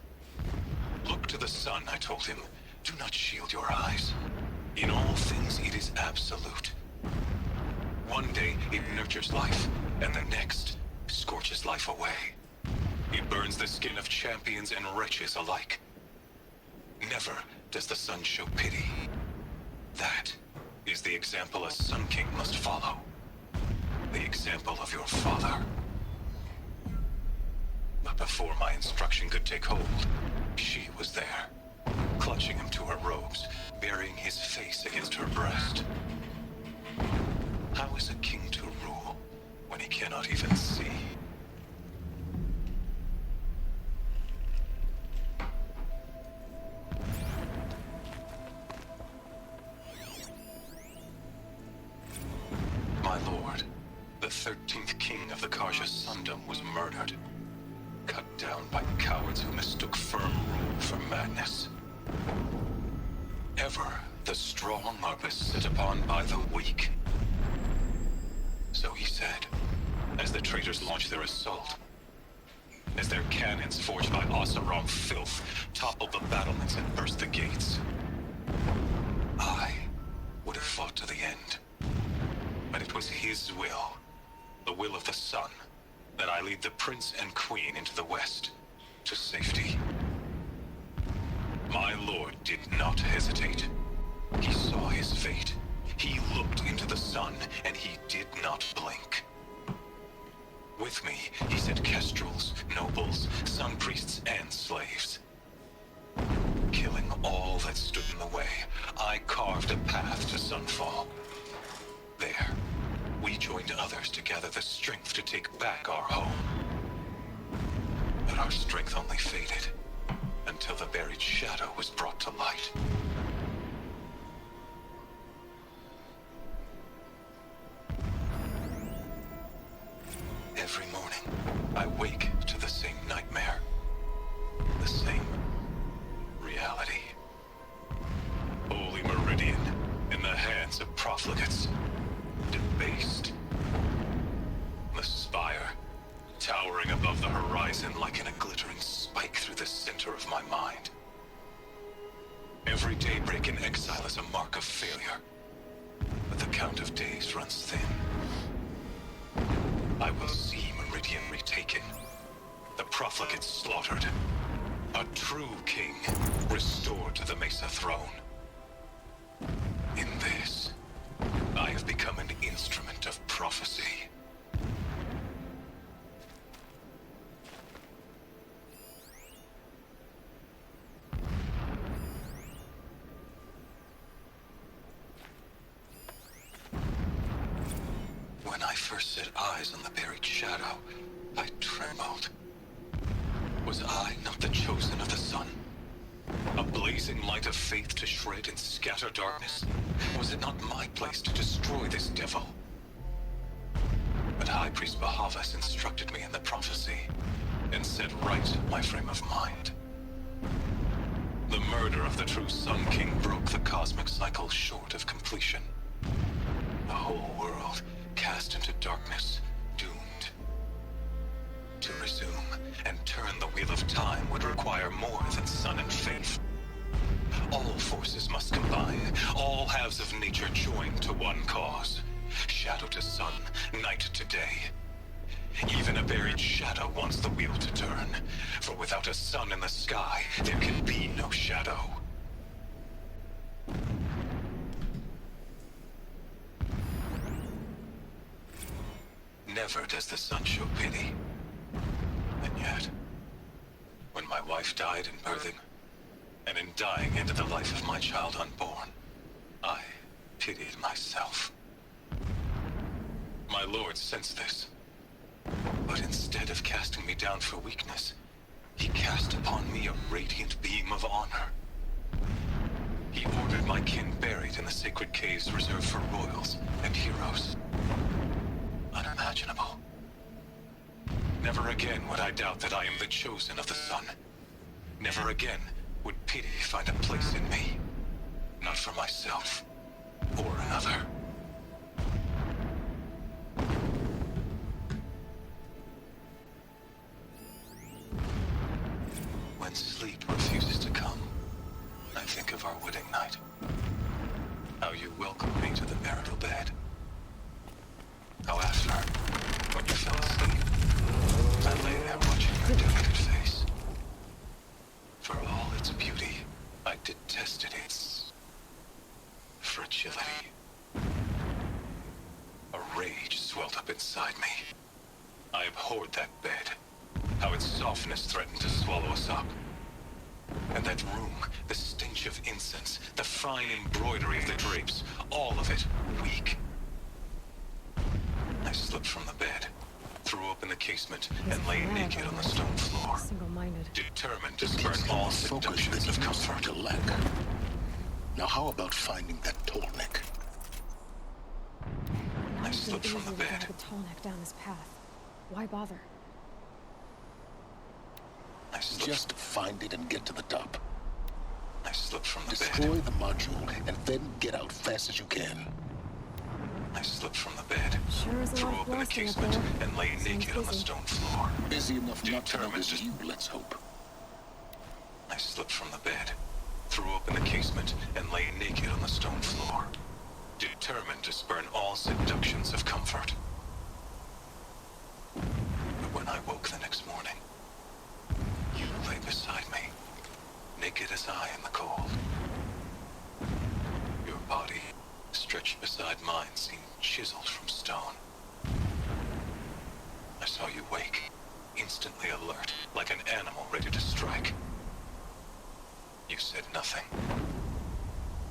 Look to the sun, I told him. Do not shield your eyes. In all things, it is absolute. One day, it nurtures life, and the next, scorches life away. It burns the skin of champions and wretches alike. Never does the sun show pity. That is the example a Sun King must follow. The example of your father. But before my instruction could take hold, she was there, clutching him to her robes, burying his face against her breast. How is a king to rule when he cannot even see? My lord, the 13th king of the Karja Sundom was murdered. Cut down by cowards who mistook firm rule for madness. Ever the strong are beset upon by the weak. So he said, as the traitors launched their assault. As their cannons forged by Oseram filth toppled the battlements and burst the gates. I would have fought to the end. But it was his will, the will of the sun, that I lead the prince and queen into the west, to safety. My lord did not hesitate. He saw his fate. He looked into the sun, and he did not blink. With me, he sent kestrels, nobles, sun priests, and slaves. Killing all that stood in the way, I carved a path to Sunfall. There, we joined others to gather the strength to take back our home. But our strength only faded until the buried shadow was brought to light. Every morning, I wake to the same nightmare. The same reality. Holy Meridian, in the hands of profligates. Debased. The spire, towering above the horizon like a glittering spike through the center of my mind. Every daybreak in exile is a mark of failure, but the count of days runs thin. I will see Meridian retaken, the profligates slaughtered, a true king restored to the Mesa throne. In this, I have become an instrument of prophecy. When I first set eyes on the buried shadow, I trembled. Was I not the chosen of the sun? A blazing light of faith to shred and scatter darkness? Was it not my place to destroy this devil? But High Priest Bahavas instructed me in the prophecy, and set right my frame of mind. The murder of the true Sun King broke the cosmic cycle short of completion. The whole world cast into darkness, doomed. To resume and turn the wheel of time would require more than sun and faith. All forces must combine, all halves of nature join to one cause. Shadow to sun, night to day. Even a buried shadow wants the wheel to turn, for without a sun in the sky, there can be no shadow. Never does the sun show pity. And yet, when my wife died in birthing, and in dying into the life of my child unborn, I pitied myself. My lord sensed this, but instead of casting me down for weakness, he cast upon me a radiant beam of honor. He ordered my kin buried in the sacred caves reserved for royals and heroes. Unimaginable. Never again would I doubt that I am the chosen of the sun. Never again would pity find a place in me. Not for myself, or another. When sleep refuses to come, I think of our wedding night. How you welcomed me to the marital bed. How after, when you fell asleep, I lay there watching your delicate face. For all its beauty, I detested its fragility. A rage swelled up inside me. I abhorred that bed, how its softness threatened to swallow us up. And that room, the stench of incense, the fine embroidery of the drapes, all of it weak. I slipped from the bed, threw open the casement, and lay naked on the stone floor, determined to spurn all seductions of comfort. Now how about finding that tall neck? I slipped from the bed. The tall neck down this path. Why bother? Just find it and get to the top. I slipped from the bed. Destroy the module and then get out fast as you can. I slipped from the bed, Sure is a threw lot of open the blasting up casement, there. and lay naked on the stone floor. Busy enough not to Determined notice to... you, let's hope. I slipped from the bed, threw open the casement, and lay naked on the stone floor, determined to spurn all seductions of comfort. But when I woke the next morning, you lay beside me, naked as I in the cold. Your body, stretched beside mine, seemed chiseled from stone. I saw you wake, instantly alert, like an animal ready to strike. You said nothing.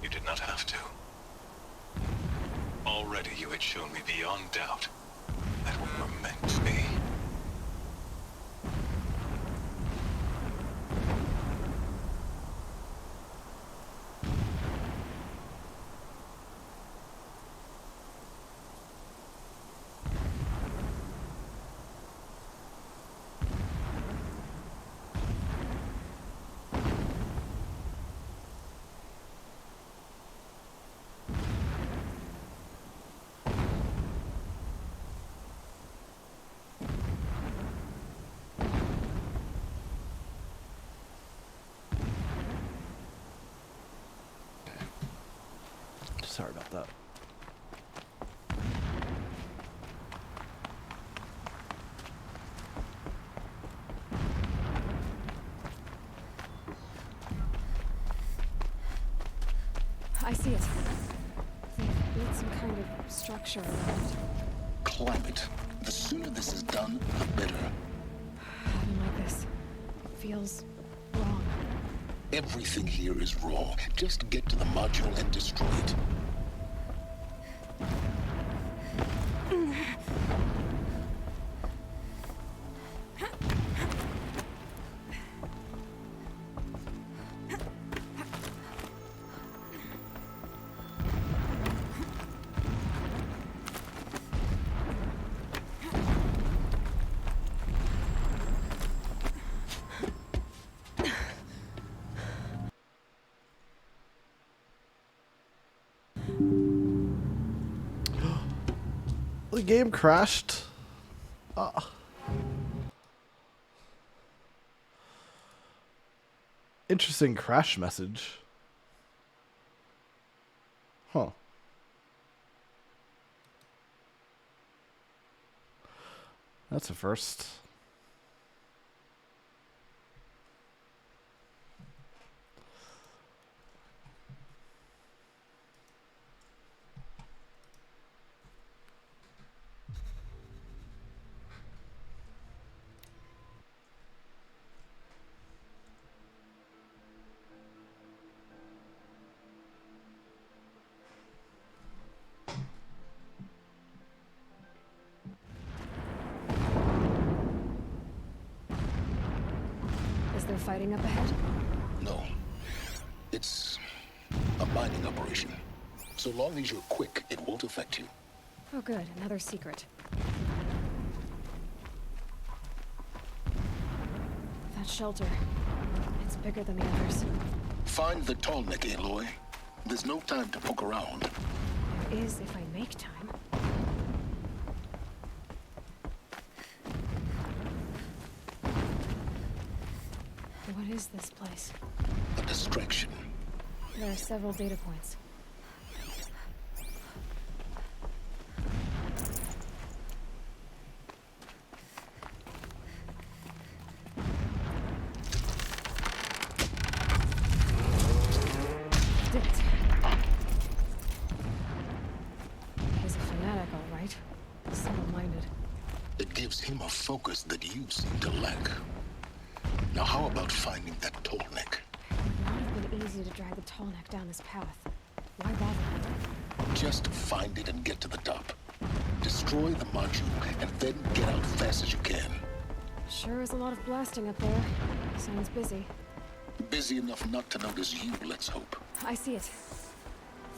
You did not have to. Already you had shown me beyond doubt that we were meant to be. Sorry about that. I see it. They built some kind of structure around it. Climb it. The sooner this is done, the better. I don't like this. It feels wrong. Everything here is wrong. Just get to the module and destroy it. The game crashed. Interesting crash message. Huh. That's a first. Is there fighting up ahead? No. It's a mining operation. So long as you're quick, it won't affect you. Oh good, another secret. That shelter. It's bigger than the others. Find the tall neck, Aloy. There's no time to poke around. There is if I make time. What is this place? A distraction. There are several data points. Did it. He's a fanatic, all right. Single-minded. It gives him a focus that you seem to lack. Now how about finding that tall neck? It would not have been easy to drag the tall neck down this path. Why bother? Just find it and get to the top. Destroy the module and then get out fast as you can. Sure is a lot of blasting up there. Sounds busy. Busy enough not to notice you, let's hope. I see it.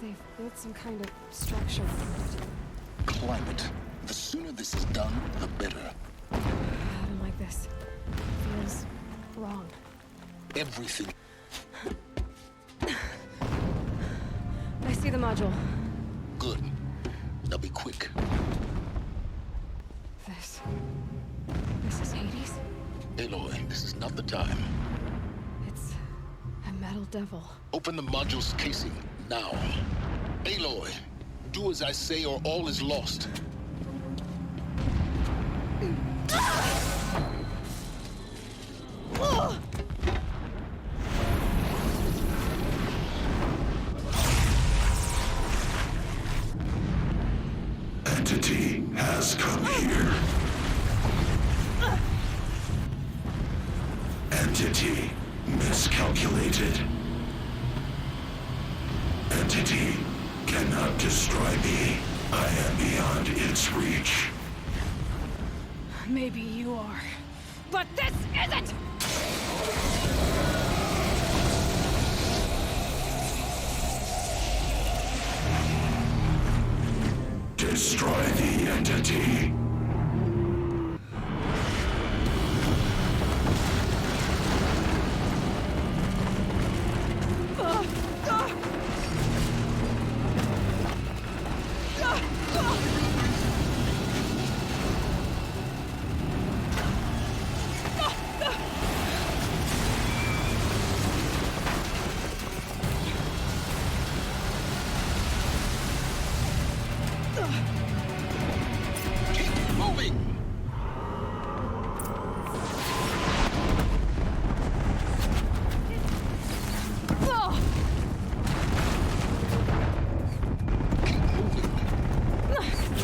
They've built some kind of structure around it. Climate. The sooner this is done, the better. I don't like this. Feels wrong. Everything. I see the module. Good. Now be quick. This is Hades? Aloy, this is not the time. It's a metal devil. Open the module's casing, now. Aloy, do as I say or all is lost. Entity has come here. Entity miscalculated. Entity cannot destroy me. I am beyond its reach. Maybe you are. But this isn't! Destroy the entity.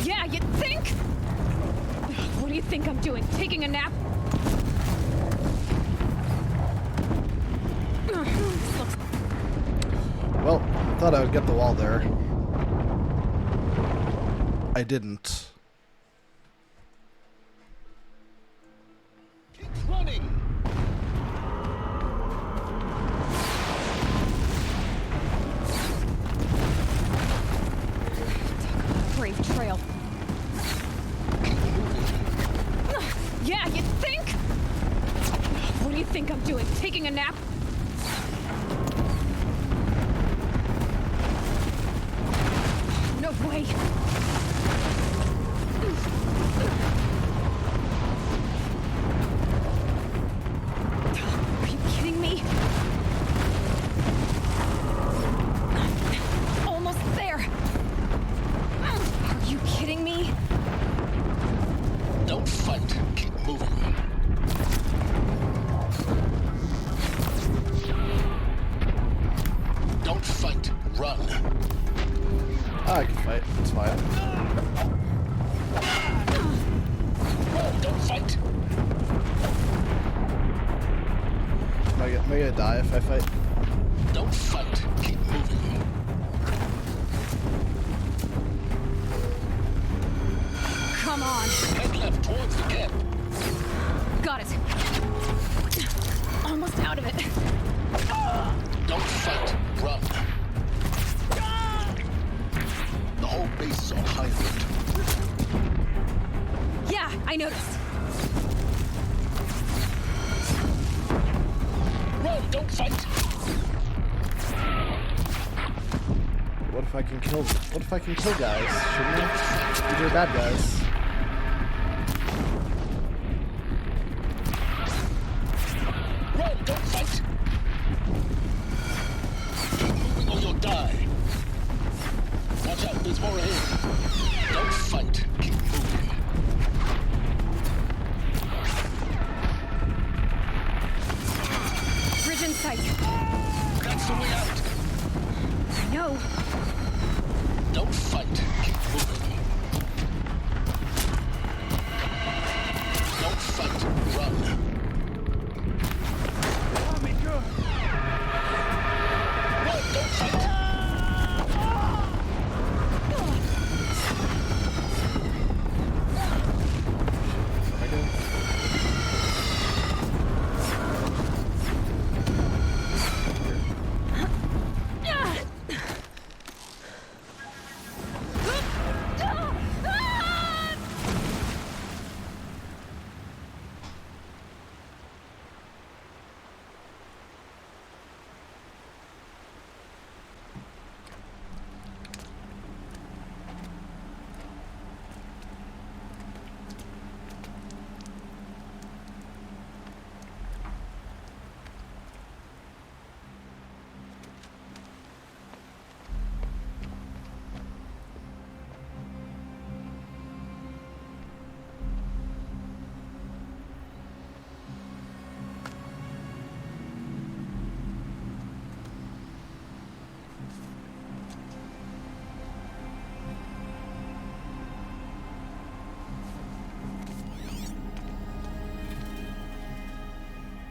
Yeah, you think? What do you think I'm doing? Taking a nap? Well, I thought I would get the wall there. I didn't. Keep running! Brave trail. Yeah, you think? What do you think I'm doing? Taking a nap? No way. Are you kidding me? I can fight. It's fine. Don't fight. Am I gonna die if I fight? Don't fight. Keep moving. Come on. Head left towards the camp. Got it. Almost out of it. Don't fight. Run. The whole base is on high alert. Yeah, I noticed. Run. Don't fight. What if I can kill? What if I can kill guys? Shouldn't I? These are bad guys. Run. Don't fight. Keep moving or you'll die. Watch out. There's more ahead. Don't fight. Keep moving. Bridge in sight. That's the way out. I know. Don't fight. Keep moving. Don't fight. Run. Run. Don't fight.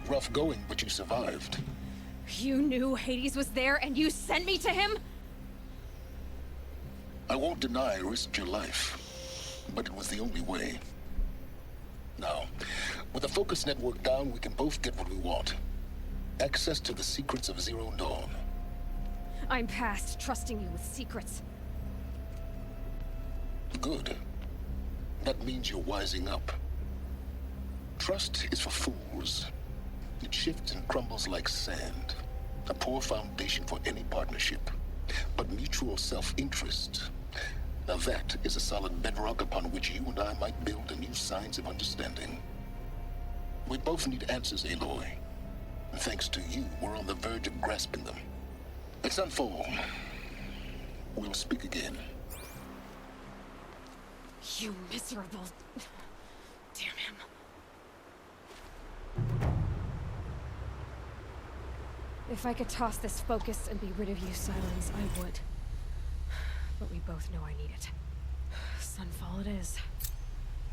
Rough going, but you survived. You knew Hades was there and you sent me to him? I won't deny I risked your life, but it was the only way. Now, with the focus network down, we can both get what we want. Access to the secrets of Zero Dawn. I'm past trusting you with secrets. Good. That means you're wising up. Trust is for fools. It shifts and crumbles like sand. A poor foundation for any partnership. But mutual self-interest. Now that is a solid bedrock upon which you and I might build a new science of understanding. We both need answers, Aloy. And thanks to you, we're on the verge of grasping them. Let's unfold. We'll speak again. You miserable... Damn him. If I could toss this focus and be rid of you, Silence, I would. But we both know I need it. Sunfall it is.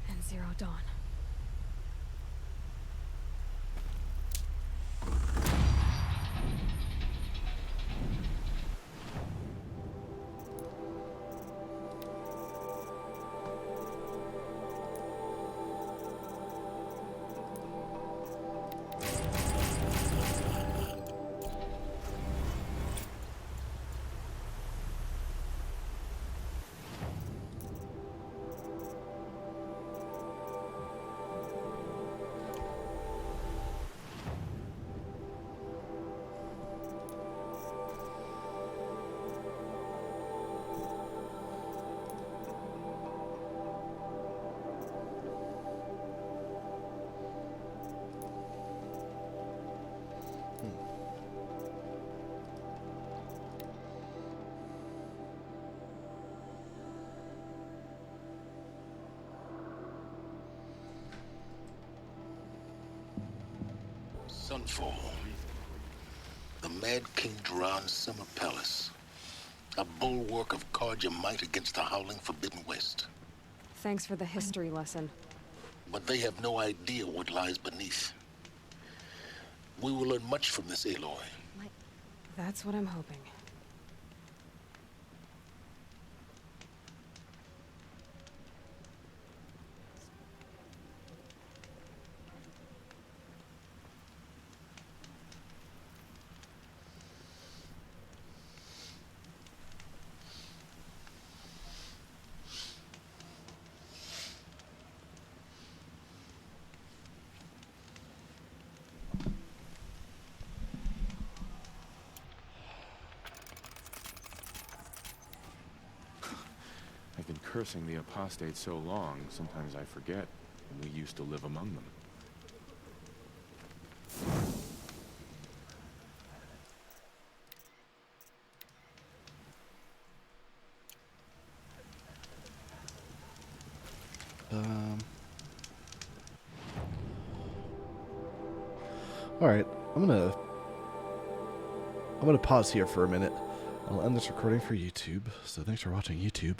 And Zero Dawn. Sunfall. The Mad King Duran's summer palace. A bulwark of Carja might against the howling Forbidden West. Thanks for the history lesson. But they have no idea what lies beneath. We will learn much from this Aloy. That's what I'm hoping. I've been cursing the apostates so long, sometimes I forget we used to live among them. All right, I'm gonna pause here for a minute. I'll end this recording for YouTube. So thanks for watching, YouTube.